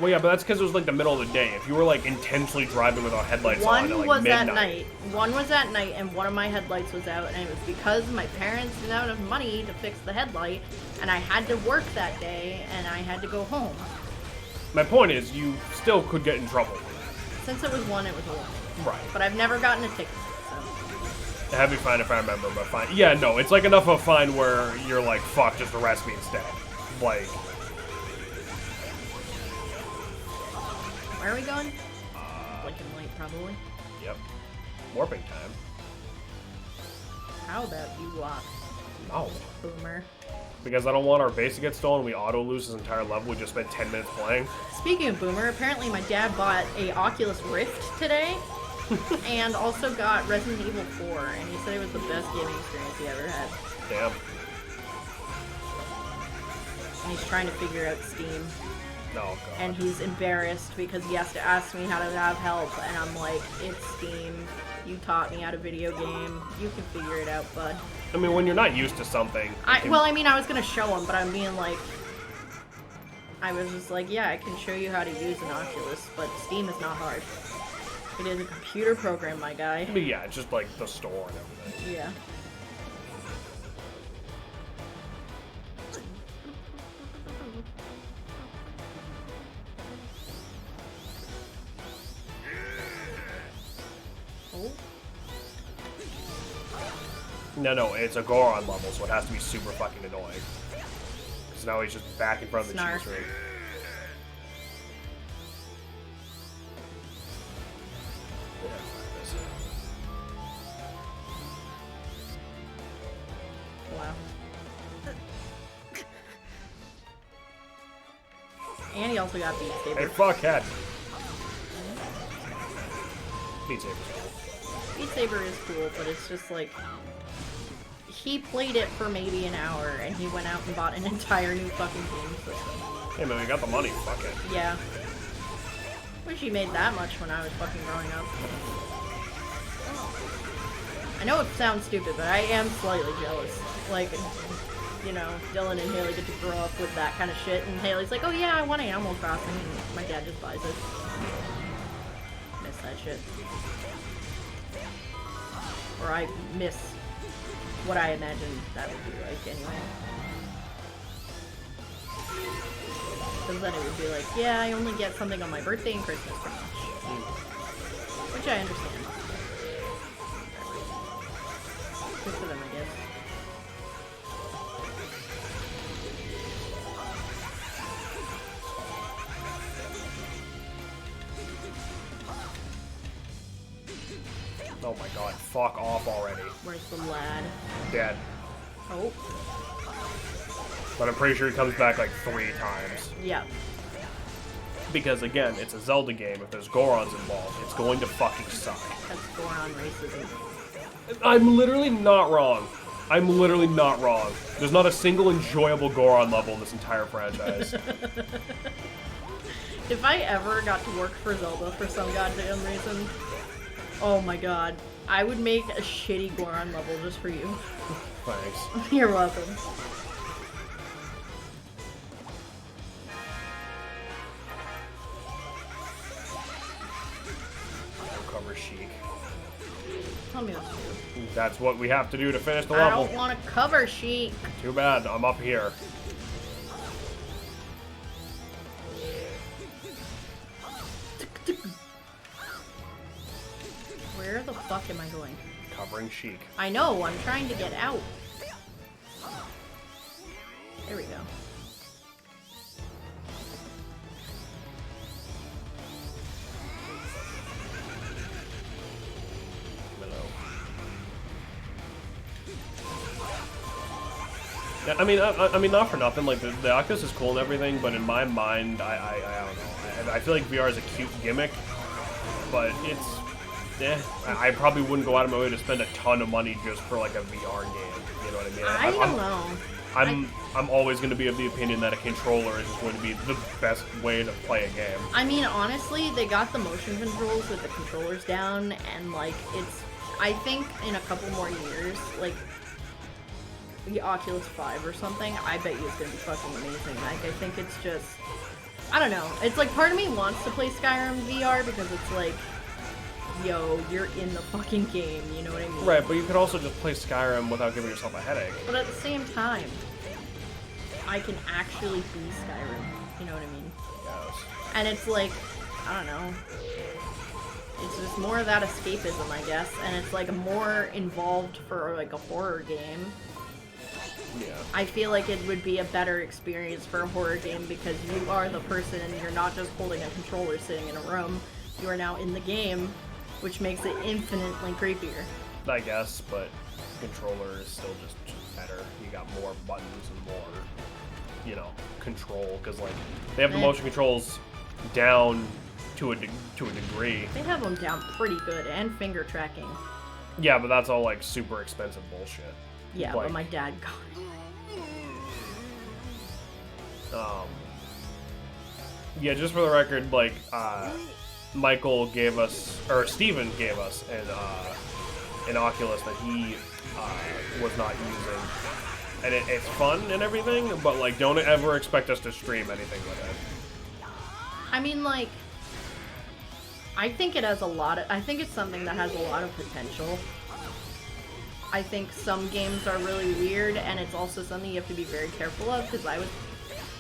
Well, yeah, but that's because it was like the middle of the day. If you were like intentionally driving without headlights on at One like was midnight. at night. One was at night, and one of my headlights was out, and it was because my parents didn't have enough money to fix the headlight, and I had to work that day, and I had to go home. My point is, you still could get in trouble. Since it was one, it was a one. Right. But I've never gotten a ticket, so. That'd be fine if I remember, but fine. Yeah, no, it's like enough of a fine where you're like, fuck, just arrest me instead. Like, Where are we going? Blinking light, probably. yep. Warping time. How about you walk, No. boomer? Because I don't want our base to get stolen, we auto-lose this entire level, we just spent 10 minutes playing. Speaking of boomer, apparently my dad bought a Oculus Rift today, and also got Resident Evil 4, and he said it was the best gaming experience he ever had. Damn. And he's trying to figure out Steam, No, God. and he's embarrassed because he has to ask me how to have help, and I'm like, it's Steam. You taught me how to video game. You can figure it out, bud. I mean, when you're not used to something... Well, I mean, I was gonna show him, but I'm being like, I was just like, yeah, I can show you how to use an Oculus, but Steam is not hard. It is a computer program, my guy. But yeah, it's just like the store and everything. Yeah. Oh. No, it's a Goron level, so it has to be super fucking annoying. Because now he's just back in front of the Snarf. cheese ring. Wow. And he also got Beat Saber. Hey, fuckhead! Beat Saber's cool. Beat Saber is cool, but it's just like, he played it for maybe an hour, and he went out and bought an entire new fucking game system. Hey man, we got the money, fuck it. Yeah. Wish he made that much when I was fucking growing up. I know it sounds stupid, but I am slightly jealous. Like, you know, Dylan and Haley get to grow up with that kind of shit, and Haley's like, oh yeah, I want Animal Crossing, and my dad just buys it. Miss that shit. Or I miss what I imagined that would be like anyway. Because then it would be like, yeah, I only get something on my birthday and Christmas pretty much. Which I understand. Good for them, I guess. Oh my god, fuck off already. Where's the lad? Dead. Oh, But I'm pretty sure he comes back like 3 times. yeah. Because again, it's a Zelda game. If there's Gorons involved, it's going to fucking suck. That's Goron racism. I'm literally not wrong. I'm literally not wrong. There's not a single enjoyable Goron level in this entire franchise. If I ever got to work for Zelda for some goddamn reason, oh my god, I would make a shitty Goron level just for you. Thanks. You're welcome. Cover Sheik. Tell me what to do. That's what we have to do to finish the I level. don't want to cover Sheik. Too bad. I'm up here. Where the fuck am I going? Covering Sheik. I know, I'm trying to get out. There we go. Yeah, I mean, not for nothing. Like the Oculus is cool and everything, but in my mind, I don't know. I feel like VR is a cute gimmick, but it's, I probably wouldn't go out of my way to spend a ton of money just for like a VR game. You know what I mean? I don't know. I'm always going to be of the opinion that a controller is just going to be the best way to play a game. I mean, honestly, they got the motion controls with the controllers down, and like it's. I think in a couple more years, like the Oculus 5 or something, I bet you it's gonna be fucking amazing. Like, I think it's just, I don't know. It's like part of me wants to play Skyrim VR because it's like, yo, you're in the fucking game, you know what I mean? Right, but you could also just play Skyrim without giving yourself a headache. But at the same time, I can actually be Skyrim, you know what I mean? Yes. And it's like, I don't know. It's just more of that escapism, I guess, and it's like more involved for like a horror game. Yeah. I feel like it would be a better experience for a horror game because you are the person and you're not just holding a controller sitting in a room. You are now in the game, which makes it infinitely creepier. I guess, but controller is still just better. You got more buttons and more, you know, control, because like they have the motion controls down to a degree. They have them down pretty good, and finger tracking. Yeah, but that's all like super expensive bullshit. Yeah, like, but my dad got it. Yeah, just for the record, like Michael gave us, or Steven gave us an Oculus that he was not using. And it's fun and everything, but like don't ever expect us to stream anything with it. I mean, like, I think it has a lot of, I think it's something that has a lot of potential. I think some games are really weird, and it's also something you have to be very careful of, because I was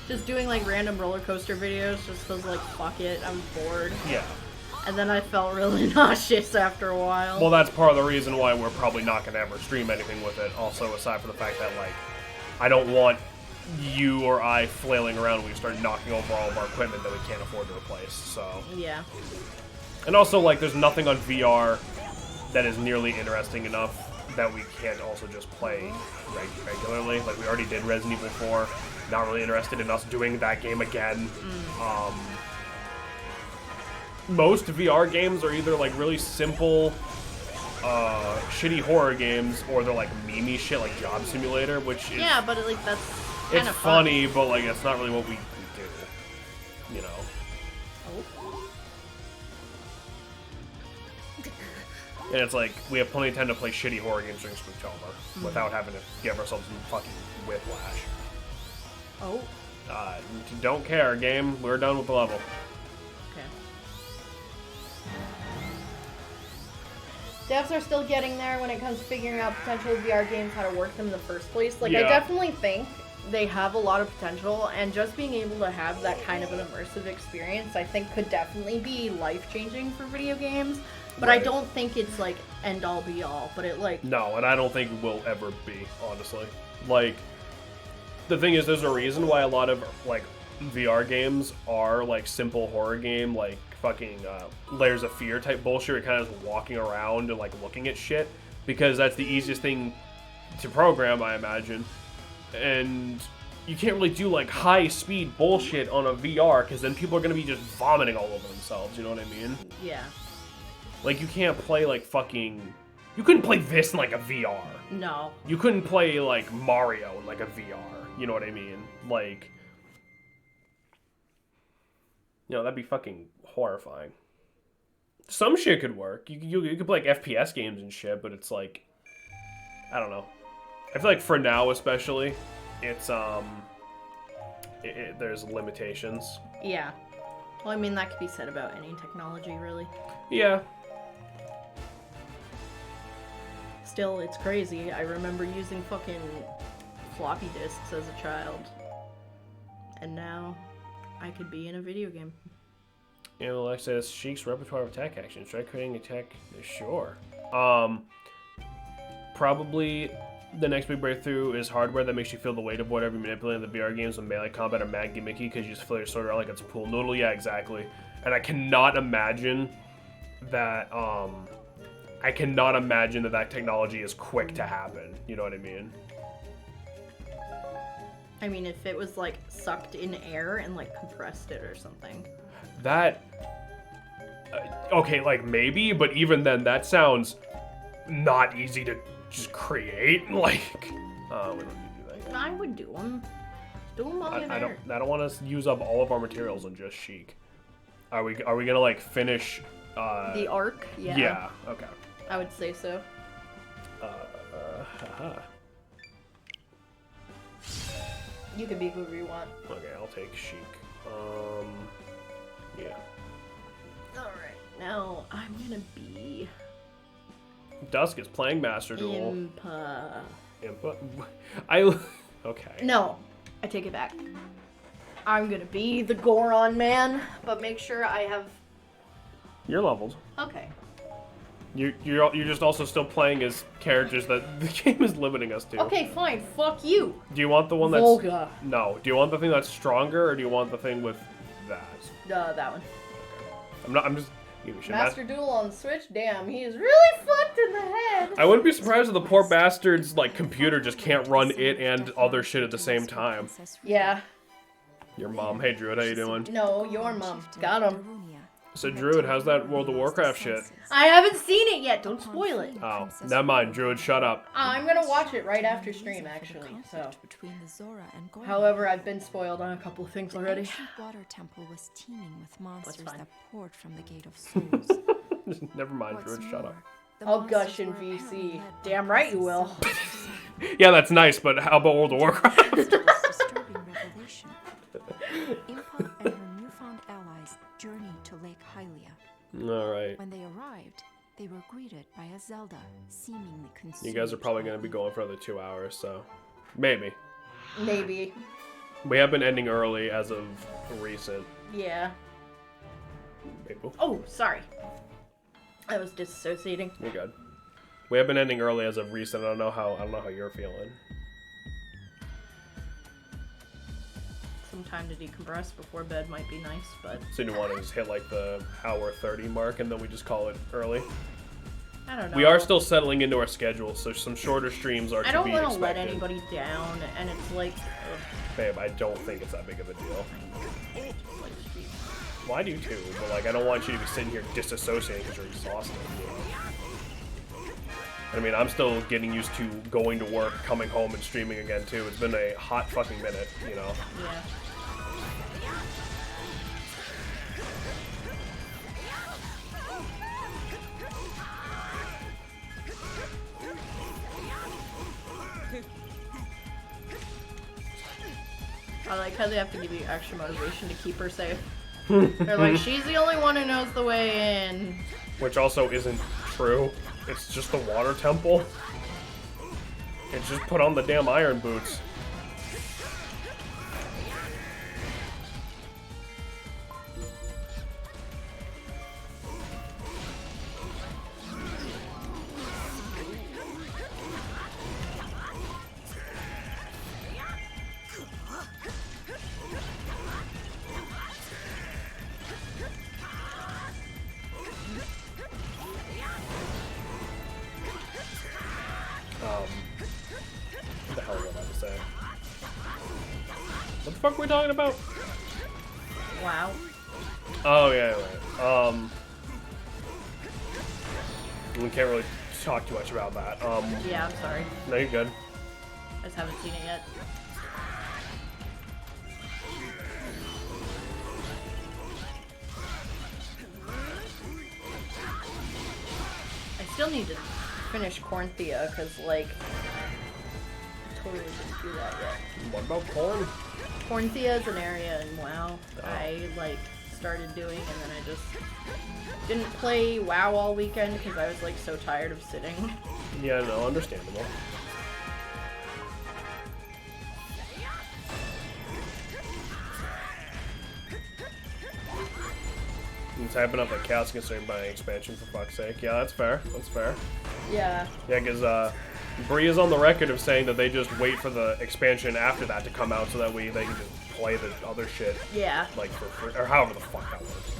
just doing like random roller coaster videos just because like, fuck it, I'm bored. Yeah. And then I felt really nauseous after a while. Well, that's part of the reason why we're probably not going to ever stream anything with it. Also, aside from the fact that, like, I don't want you or I flailing around when we start knocking over all of our equipment that we can't afford to replace, so. Yeah. And also, like, there's nothing on VR that is nearly interesting enough that we can't also just play regularly. Like, we already did Resident Evil 4. Not really interested in us doing that game again. Most VR games are either like really simple, shitty horror games, or they're like meme-y shit like Job Simulator, which is, Yeah, but like that's kind it's of funny, but like it's not really what we do, you know. And it's like we have plenty of time to play shitty horror games during Spooktober without having to give ourselves some fucking whiplash. Oh. Don't care, game. We're done with the level. Okay. Devs are still getting there when it comes to figuring out potential VR games, how to work them in the first place. Like, I Yeah. definitely think they have a lot of potential, and just being able to have that kind of an immersive experience, I think, could definitely be life-changing for video games. But Right. I don't think it's, like, end-all, be-all. But it, like... No, and I don't think it will ever be, honestly. Like, the thing is, there's a reason why a lot of, like, VR games are, like, simple horror game, like, fucking Layers of Fear type bullshit. You're kind of just walking around and, like, looking at shit. Because that's the easiest thing to program, I imagine. And you can't really do like high speed bullshit on a VR because then people are gonna be just vomiting all over themselves. You know what I mean? Yeah. Like you can't play like fucking. You couldn't play this in like a VR. No. You couldn't play like Mario in like a VR. You know what I mean? Like, you know, that'd be fucking horrifying. Some shit could work. You could play like FPS games and shit, but it's like, I don't know. I feel like for now, especially, it's there's limitations. Yeah. Well, I mean, that could be said about any technology, really. Yeah. Still, it's crazy. I remember using fucking floppy disks as a child. And now, I could be in a video game. You know, like I said, Sheik's repertoire of attack actions. Try creating attack. Sure. Probably the next big breakthrough is hardware that makes you feel the weight of whatever you're manipulating in the VR games. When melee combat are mad gimmicky because you just feel your sword around like it's a pool noodle. Yeah, exactly. And I cannot imagine that. I cannot imagine that technology is quick to happen. You know what I mean? I mean, if it was like sucked in air and like compressed it or something. That. Okay, like maybe, but even then, that sounds not easy to just create. Like, we don't need to do that. I would do them. Do them while you're there. I don't want to use up all of our materials on just Sheik. Are we gonna like finish? The arc? Yeah. Yeah. Okay. I would say so. You can be whoever you want. Okay, I'll take Sheik. Yeah. Alright, now I'm gonna be... Dusk is playing Master Duel. Impa. Okay. No, I take it back. I'm gonna be the Goron man, but make sure I have... You're leveled. Okay. You're just also still playing as characters that the game is limiting us to. Okay, fine. Fuck you. Do you want the one that's... Volga. No. Do you want the thing that's stronger, or do you want the thing with that? That one. I'm just... Master Duel on Switch? Damn, he is really fucked in the head. I wouldn't be surprised if the poor bastard's, like, computer just can't run it and other shit at the same time. Yeah. Your mom. Hey, Druid, how you doing? No, your mom. Got him. So, Druid, how's that World of Warcraft shit? I haven't seen it yet. Don't spoil it. Oh, never mind. Druid, shut up. I'm gonna watch it right after stream, actually. So. However, I've been spoiled on a couple of things already. The ancient water temple was teeming with monsters fine. that poured from the Gate of Souls. Never mind, Druid, shut up. I'll gush in VC. Damn right you will. Yeah, that's nice, but how about World of Warcraft? Disturbing revelation. Impa and her newfound allies journeyed to Lake Hylia. Alright. When they arrived, they were greeted by a Zelda, seemingly consumed. You guys are probably going to be going for another 2 hours, so... Maybe. Maybe. We have been ending early as of recent. Yeah. People. Oh, sorry. I was disassociating. You're good. We have been ending early as of recent. I don't know how you're feeling. Some time to decompress before bed might be nice, but... So you want to just hit like the hour 30 mark and then we just call it early? I don't know. We are still settling into our schedule, so some shorter streams are to be expected. I don't want to let anybody down, and it's like... Babe, I don't think it's that big of a deal. Well, I do too, but like I don't want you to be sitting here disassociating because you're exhausted. You know? I mean, I'm still getting used to going to work, coming home, and streaming again too. It's been a hot fucking minute, you know? Yeah. I like how they have to give you extra motivation to keep her safe. They're like, she's the only one who knows the way in. Which also isn't true. It's just the water temple. It's just put on the damn iron boots. What the hell was I about to say? fuck are we talking about? Wow. Oh, yeah, right. We can't really talk too much about that. Yeah, I'm sorry. No, you're good. I just haven't seen it yet. I still need to finish Cornthea, because, like, I totally didn't do that yet. What about corn? Cornthea is an area in WoW I, like, started doing, and then I just didn't play WoW all weekend because I was, like, so tired of sitting. Yeah, no, understandable. I'm typing up a Chaos considering buying expansion for fuck's sake. Yeah, that's fair. That's fair. Yeah. Yeah, because Bree is on the record of saying that they just wait for the expansion after that to come out so that they can just play the other shit. Yeah. Like, for free, or however the fuck that works.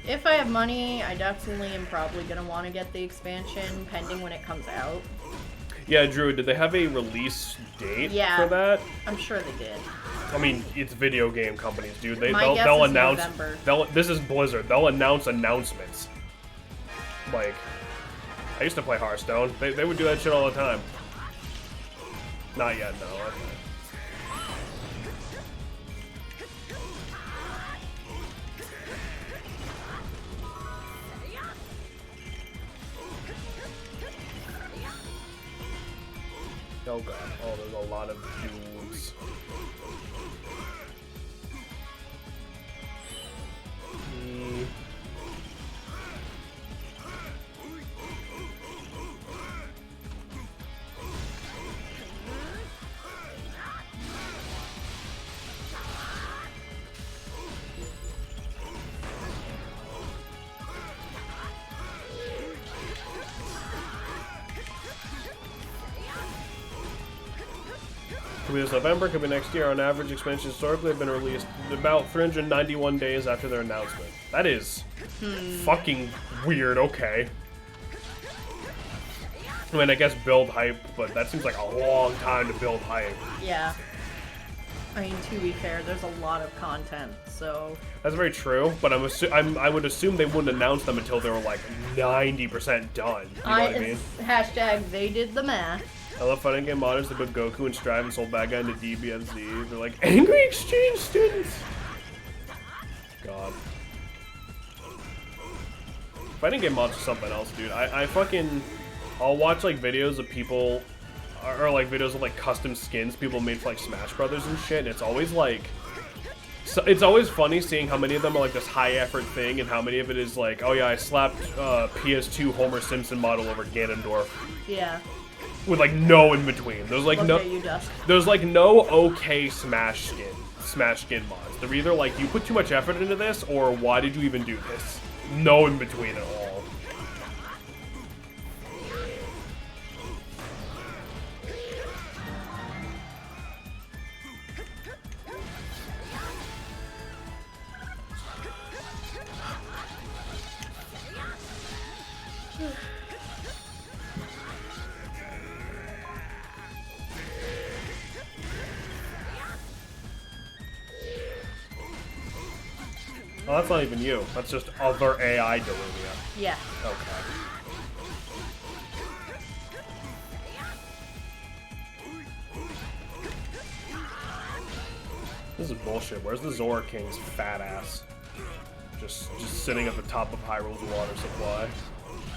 If I have money, I definitely am probably going to want to get the expansion, pending when it comes out. Yeah, Drew, did they have a release date Yeah. for that? I'm sure they did. I mean, it's video game companies, dude. My guess they'll is announce. November. This is Blizzard. They'll announce announcements. Like, I used to play Hearthstone. They would do that shit all the time. Not yet, no. Okay. Oh god. Oh, there's a lot of dudes. Could be this November, could be next year. On average, expansions historically have been released about 391 days after their announcement. That is fucking weird, okay. I mean, I guess build hype, but that seems like a long time to build hype. Yeah. I mean, to be fair, there's a lot of content, so... That's very true, but I would assume they wouldn't announce them until they were like 90% done. You know what I mean? Hashtag they did the math. I love fighting game modders that put Goku and Strive and sold bad guy into DBFZ. They're like, angry exchange students! God. Fighting game mods is something else, dude. I'll watch like videos of people, or like videos of like custom skins people made for like Smash Brothers and shit, and it's always like, so it's always funny seeing how many of them are like this high effort thing and how many of it is like, oh yeah, I slapped PS2 Homer Simpson model over Ganondorf. Yeah. With like no in between. There's like Look at you, Dusk. There's like no okay Smash skin mods. They're either like you put too much effort into this or why did you even do this? No in between at all. Oh, that's not even you. That's just other AI Deluvia. Yeah. Okay. This is bullshit. Where's the Zora King's fat ass? Just sitting at the top of Hyrule's water supply.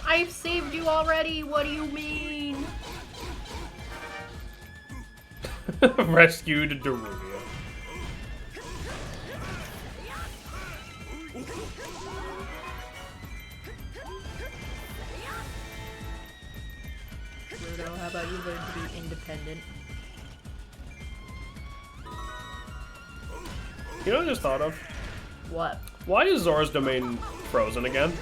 I've saved you already. What do you mean? Rescued Daruvia. Rudo, how about you learn to be independent? You know what I just thought of? What? Why is Zora's domain frozen again?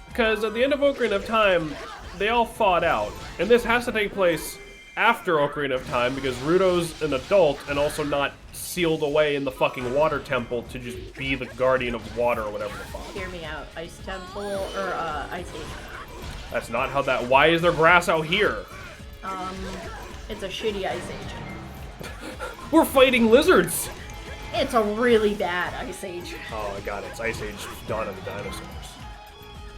Because at the end of Ocarina of Time, they all fought out. And this has to take place after Ocarina of Time because Rudo's an adult and also not sealed away in the fucking water temple to just be the guardian of water or whatever the fuck. Hear me out. Ice Temple, or Ice Age. That's not how that... Why is there grass out here? It's a shitty Ice Age. We're fighting lizards! It's a really bad Ice Age. Oh, I got it. It's Ice Age Dawn of the Dinosaurs.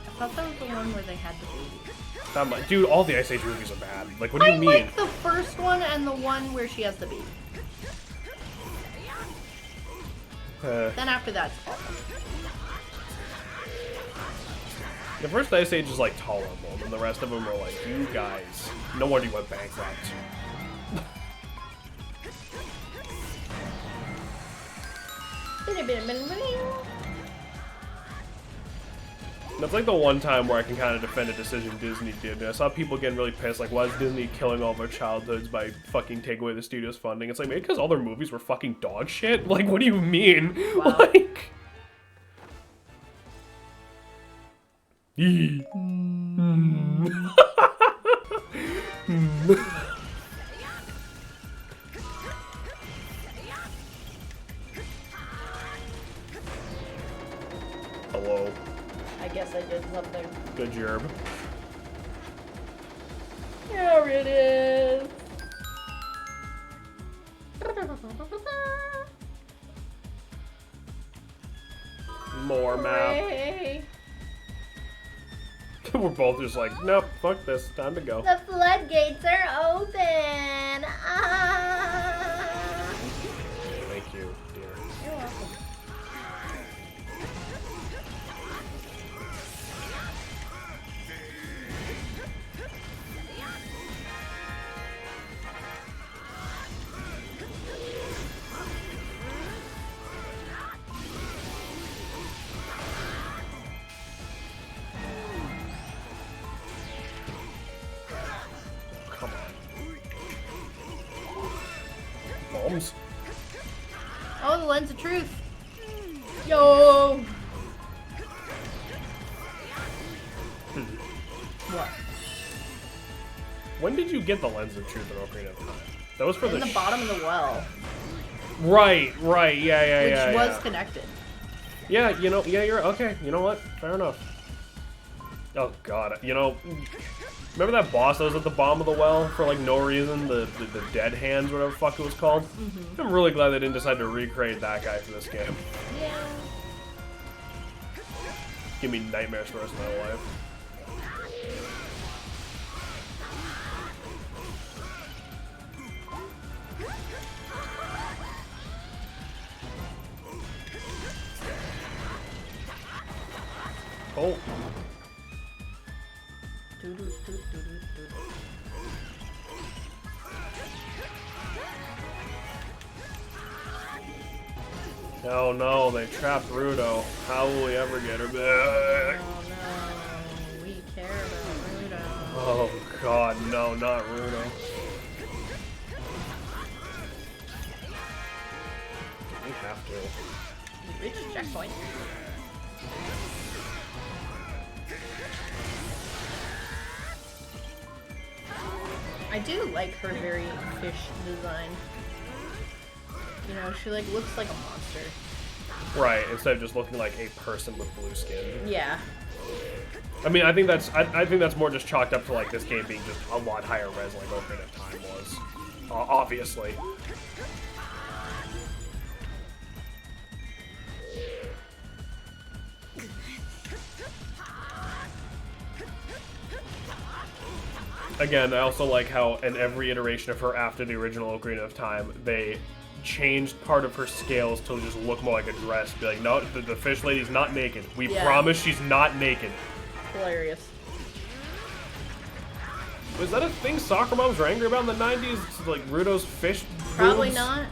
I thought that was the one where they had the baby. Dude, all the Ice Age movies are bad. Like, what do you I mean? like the first one and the one where she has the baby. Then after that, it's awful. The first Ice Age is, like, tolerable, and the rest of them are like, you guys, no wonder you went bankrupt. That's like the one time where I can kind of defend a decision Disney did. I saw people getting really pissed, like, why is Disney killing all their childhoods by fucking taking away the studio's funding? It's like, maybe because all their movies were fucking dog shit? Like, what do you mean? Wow. Like... Hello. I guess I did something. Good job. There it is. More map. Hooray. We're both just like, nope, fuck this, time to go. The floodgates are open. Ah. Thank you, dear. You're welcome. Come on. Bombs. Oh, the lens of truth. Yo. What? When did you get the lens of truth in Ocarina of Time? That was for In the bottom of the well, Right, yeah, which was yeah. connected. Yeah, you know, yeah, you're okay. You know what? Fair enough. Oh god, you know, remember that boss that was at the bottom of the well for like no reason? The dead hands, whatever the fuck it was called. Mm-hmm. I'm really glad they didn't decide to recreate that guy for this game. Yeah. Give me nightmares for the rest of my life. Oh. Oh no, they trapped Rudo. How will we ever get her back? Oh no, we care about Rudo. Oh god, no, not Rudo. We have to. You reached checkpoint. I do like her very fish design. You know, she like looks like a monster. Right, instead of just looking like a person with blue skin. Yeah. I mean, I think that's more just chalked up to like this game being just a lot higher res like Ocarina of Time was. Obviously. Again, I also like how in every iteration of her after the original Ocarina of Time, they changed part of her scales to just look more like a dress. Be like, no, the fish lady's not naked. We promise she's not naked. Hilarious. Was that a thing soccer moms were angry about in the 90s? Like Rudo's fish Probably boobs? not.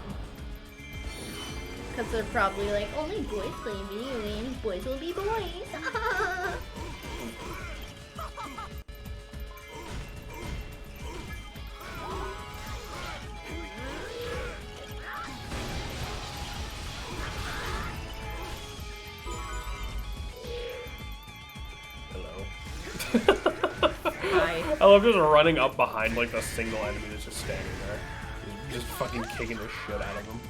Because they're probably like, only boys play video games, boys will be boys. Hi. I love just running up behind like a single enemy that's just standing there. Just fucking kicking the shit out of them.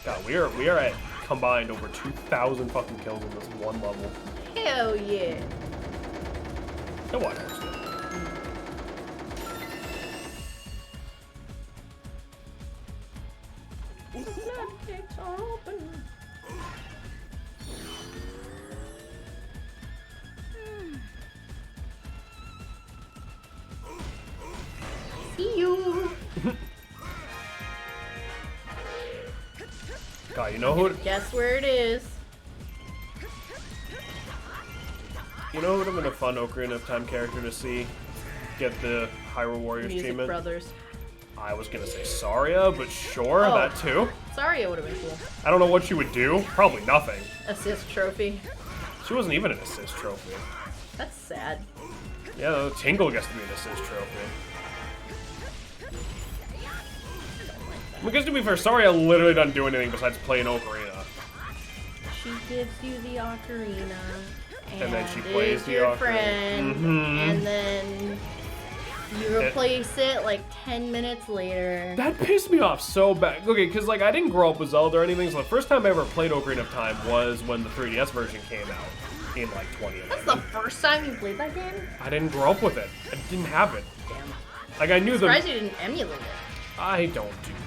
God, we are at combined over 2,000 fucking kills in this one level. Hell yeah. No, what? Floodgates are open. See you. God, you know who? Guess where it is. You know who would have been a fun Ocarina of Time character to see get the Hyrule Warriors Music achievement? Brothers. I was gonna say Saria, but sure, Oh. that too. Sorry, it would have been cool. I don't know what she would do. Probably nothing. Assist trophy. She wasn't even an assist trophy. That's sad. Yeah, Tingle gets to be an assist trophy. Because to be fair, Saria literally doesn't do anything besides play an Ocarina. She gives you the ocarina, And then she is plays the your ocarina. friend, Mhm. and then you replace it like 10 minutes later. That pissed me off so bad. Okay, because like I didn't grow up with Zelda or anything, so the first time I ever played Ocarina of Time was when the 3DS version came out in like 2011. That's the first time you played that game? I didn't grow up with it. I didn't have it. Damn. Like I knew I'm surprised you didn't emulate it. I don't do that.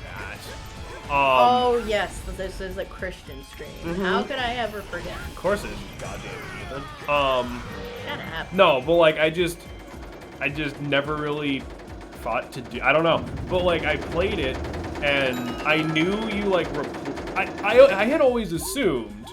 Oh yes, this is a Christian stream. Mm-hmm. How could I ever forget? Of course it is, you goddamn heathen. Shut up. No, but like I just never really thought to do. I don't know, but like I played it, and I knew you like. I had always assumed,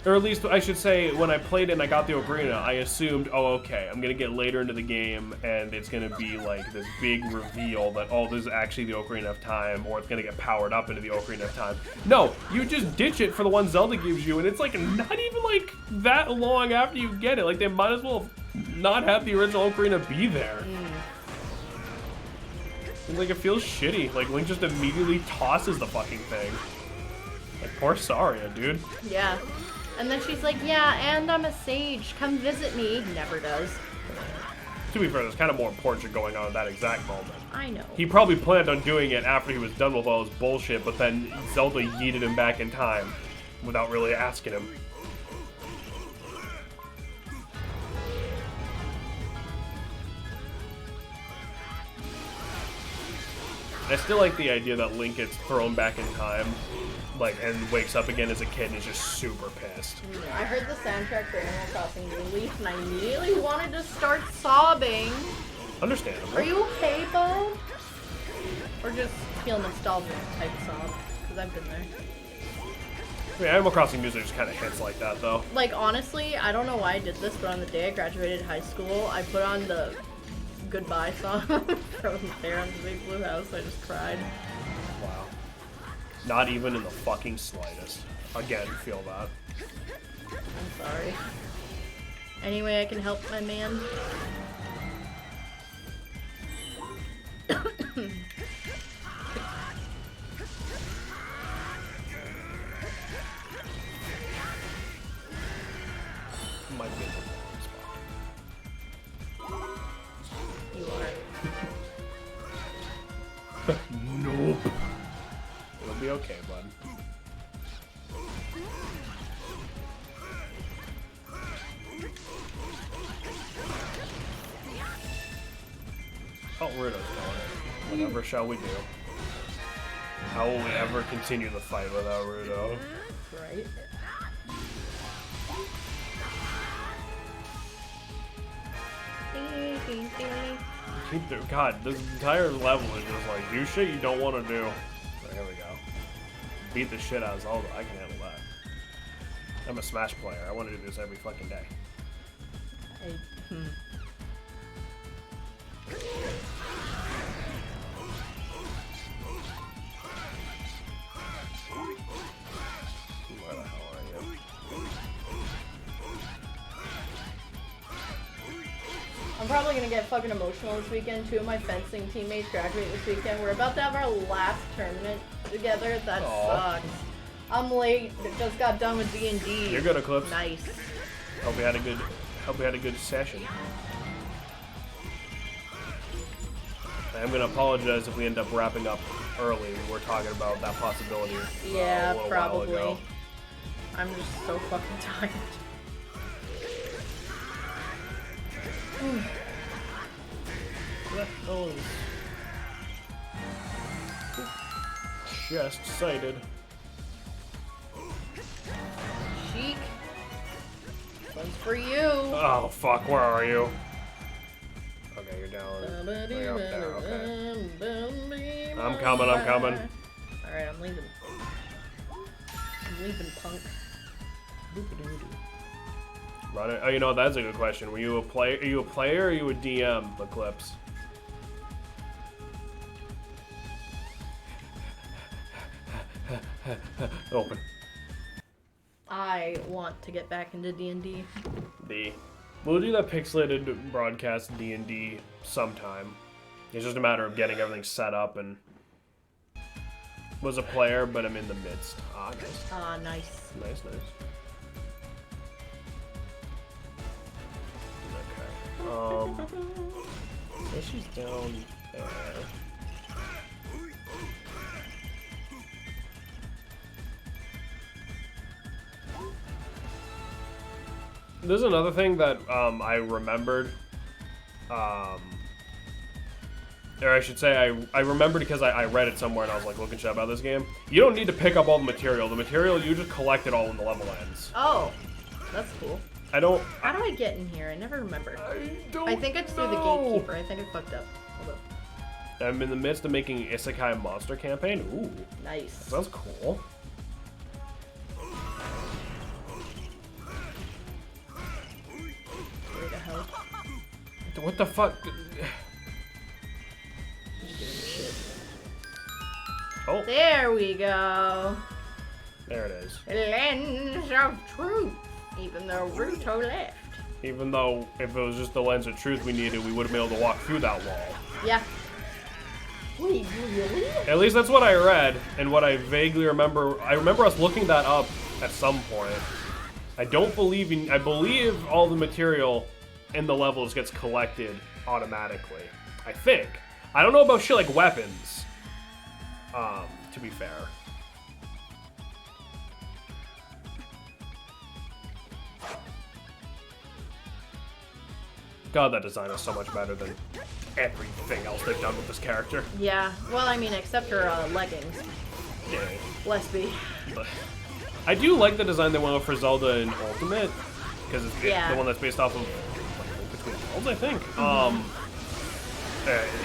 or at least I should say, when I played it and I got the Ocarina, I assumed, oh okay, I'm gonna get later into the game, and it's gonna be like this big reveal that oh this is actually the Ocarina of Time, or it's gonna get powered up into the Ocarina of Time. No, you just ditch it for the one Zelda gives you, and it's like not even like that long after you get it. Like they might as well not have the original Ocarina be there. Like it feels shitty. Like Link just immediately tosses the fucking thing. Like poor Saria, dude. Yeah. And then she's like, yeah, and I'm a sage. Come visit me. Never does. To be fair, there's kind of more important shit going on at that exact moment. I know. He probably planned on doing it after he was done with all his bullshit, but then Zelda yeeted him back in time without really asking him. I still like the idea that Link gets thrown back in time, like, and wakes up again as a kid and is just super pissed. I heard the soundtrack for Animal Crossing New Leaf, and I immediately wanted to start sobbing. Understandable. Are you okay, Bo? Or just feel nostalgic type sob? Because I've been there. I mean, Animal Crossing music just kind of hits like that, though. Like, honestly, I don't know why I did this, but on the day I graduated high school, I put on the goodbye song from There on the Big Blue House. I just cried. Wow. Not even in the fucking slightest. Again, feel that. I'm sorry. Any way I can help my man? Might be in the wrong You are. spot. Nope. It'll be okay, bud. Oh, Rudo's going. Whatever shall we do? How will we ever continue the fight without Rudo? Right? God, this entire level is just like, do shit you don't want to do. So here we go. Beat the shit out of Zelda. I can handle that. I'm a Smash player. I want to do this every fucking day. Where the hell are you? I'm probably gonna get fucking emotional this weekend. 2 of my fencing teammates graduate this weekend. We're about to have our last tournament together. That Aw. sucks. I'm late. Just got done with D&D. You're good, Eclipse. Nice. Hope we had a good session. I'm gonna apologize if we end up wrapping up early. We're talking about that possibility. Yeah, a little while probably. ago. I'm just so fucking tired. Just sighted. Chic. One's for you. Oh, fuck, where are you? Okay, you're down. Way up there, okay. I'm coming. Alright, I'm leaving. I'm leaving, punk. Run it. Oh, you know, that's a good question. Were you a player? Are you a player or are you a DM, Eclipse? Open. I want to get back into D&D. We'll do that pixelated broadcast D&D sometime. It's just a matter of getting everything set up and... Was a player, but I'm in the midst. Ah, nice. Ah, nice. Nice. Okay. So she's down there. There's another thing that I remembered. Or I should say I remembered because I read it somewhere and I was like looking shit about this game. You don't need to pick up all the material. The material, you just collect it all when the level ends. Oh, that's cool. I don't... How do I get in here? I never remember. I think it's through the know. gatekeeper. I think I fucked up. Hold up. I'm in the midst of making Isekai Monster campaign. Ooh. Nice. Sounds cool. Where the hell? What the fuck? Oh. There we go. There it is. Lens of truth. Even though Ruto left. Even though if it was just the lens of truth we needed, we would have been able to walk through that wall. Yeah. Wait, really? At least that's what I read, and what I vaguely remember. I remember us looking that up at some point. I believe all the material in the levels gets collected automatically. I think. I don't know about shit like weapons. To be fair. God, that design is so much better than everything else they've done with this character. Yeah. Well, I mean, except her leggings. Yeah. Bless be. I do like the design they went with for Zelda in Ultimate, because it's the one that's based off of like, Between Worlds, I think.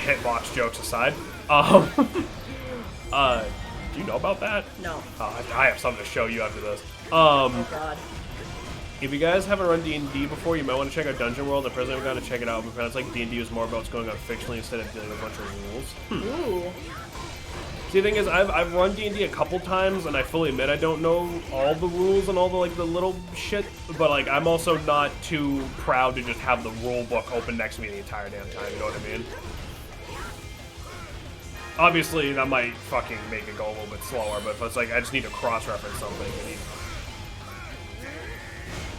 Hitbox jokes aside. Do you know about that? No. I have something to show you after this. Oh god. If you guys haven't run D&D before, you might want to check out Dungeon World. I personally haven't gotten to check it out because like D&D is more about what's going on fictionally instead of dealing with a bunch of rules. Ooh. See, the thing is, I've run D&D a couple times, and I fully admit I don't know all the rules and all the like the little shit. But like, I'm also not too proud to just have the rule book open next to me the entire damn time. You know what I mean? Obviously, that might fucking make it go a little bit slower, but if it's like I just need to cross-reference something,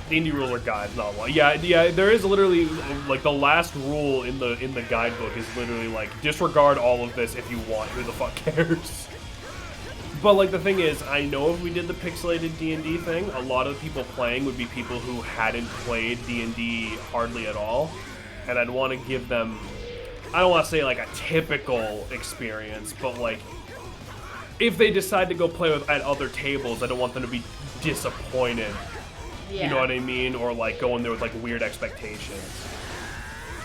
D&D rules are guides, not one. Yeah. There is literally like the last rule in the guidebook is literally like disregard all of this if you want. Who the fuck cares? But like the thing is, I know if we did the pixelated D&D thing, a lot of the people playing would be people who hadn't played D&D hardly at all, and I'd want to give them. I don't want to say like a typical experience, but like if they decide to go play at other tables, I don't want them to be disappointed. Yeah. You know what I mean? Or like go in there with like weird expectations.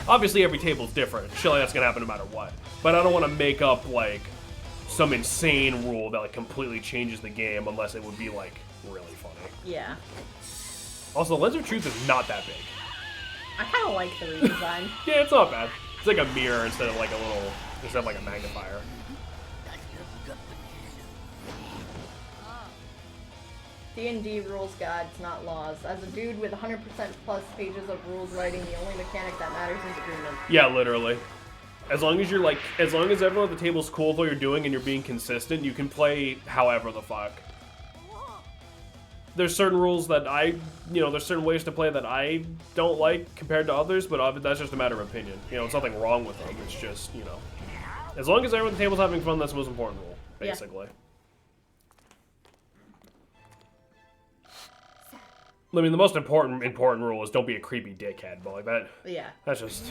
Obviously every table's different. Shit like that's gonna happen no matter what. But I don't want to make up like some insane rule that like completely changes the game unless it would be like really funny. Yeah. Also, the Lens of Truth is not that big. I kind of like the redesign. Yeah, it's not bad. It's like a mirror instead of like a magnifier. D&D rules guides, not laws. As a dude with 100% plus pages of rules writing, the only mechanic that matters is agreement. Yeah, literally. As long as everyone at the table's cool with what you're doing and you're being consistent, you can play however the fuck. There's certain rules that there's certain ways to play that I don't like compared to others, but that's just a matter of opinion. It's nothing wrong with them. It's just, as long as everyone at the table's having fun, that's the most important rule, basically. Yeah. I mean, the most important rule is don't be a creepy dickhead, but like that. Yeah. That's just,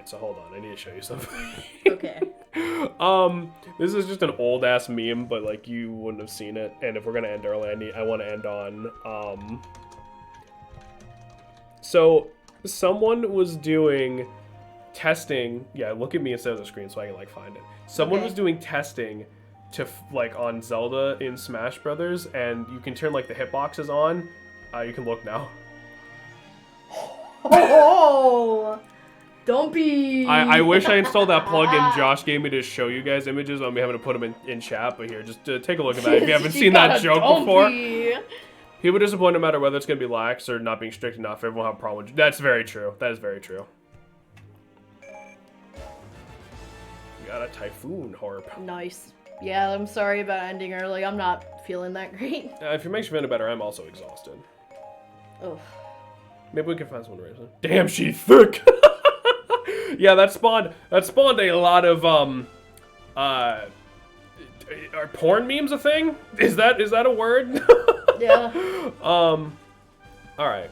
Alright, so hold on. I need to show you something. Okay. This is just an old ass meme, but like you wouldn't have seen it. And if we're gonna end early, I want to end on so someone was doing testing. Yeah, look at me instead of the screen so I can like find it. Someone was doing testing to like on Zelda in Smash Brothers, and you can turn like the hitboxes on. You can look now. Oh, don't be. I wish I installed that plugin Josh gave me to show you guys images. I'm having to put them in chat, but here, just take a look at that if you haven't seen that joke before. People disappointed no matter whether it's going to be lax or not being strict enough. Everyone will have a problem with. That's very true. That is very true. We got a Typhoon Harp. Nice. Yeah, I'm sorry about ending early. I'm not feeling that great. If it makes you feel better, I'm also exhausted. Oh. Maybe we can find someone to raise it. Damn, she's thick. Yeah, that spawned a lot of are porn memes a thing? Is that a word? Yeah. All right.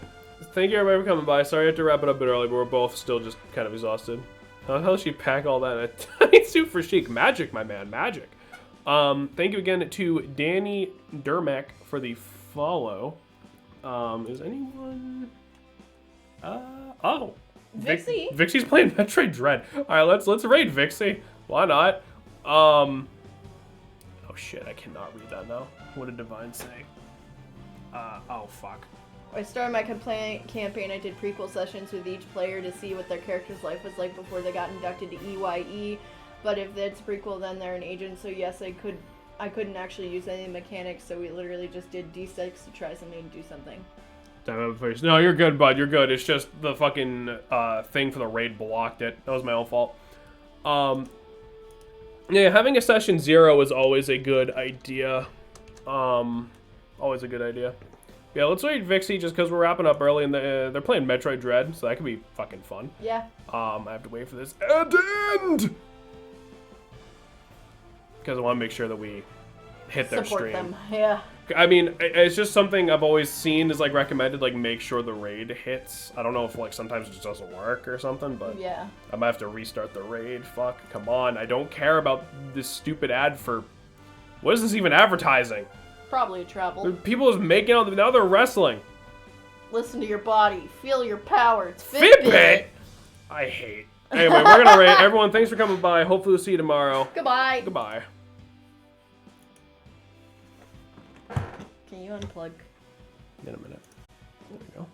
Thank you everybody for coming by. Sorry I have to wrap it up a bit early, but we're both still just kind of exhausted. How the hell did she pack all that in a tiny suit for chic? Magic, my man, magic. Thank you again to Danny Dermack for the follow. Is anyone? Oh. Vixie. Vixie's playing Metroid Dread. All right, let's raid Vixie. Why not? Oh shit, I cannot read that now. What did Divine say? Oh fuck. I started my campaign. I did prequel sessions with each player to see what their character's life was like before they got inducted to EYE. But if it's prequel, then they're an agent. So yes, I couldn't actually use any mechanics. So we literally just did D6 to try something and do something. No, you're good, bud. You're good. It's just the fucking thing for the raid blocked it. That was my own fault. Yeah, having a session 0 is always a good idea. Always a good idea. Yeah, let's raid Vixie just because we're wrapping up early and they're playing Metroid Dread, so that could be fucking fun. Yeah. I have to wait for this end! Because I want to make sure that we hit their Support stream. them, yeah. I mean, it's just something I've always seen is like recommended, like make sure the raid hits. I don't know if like sometimes it just doesn't work or something, but yeah. I might have to restart the raid. Fuck, come on. I don't care about this stupid ad for... What is this even advertising? Probably a travel. People is making out, now they're wrestling. Listen to your body. Feel your power. It's Fitbit! I hate. Anyway, we're gonna raid. Everyone, thanks for coming by. Hopefully we'll see you tomorrow. Goodbye. Goodbye. Can you unplug? In a minute. There we go.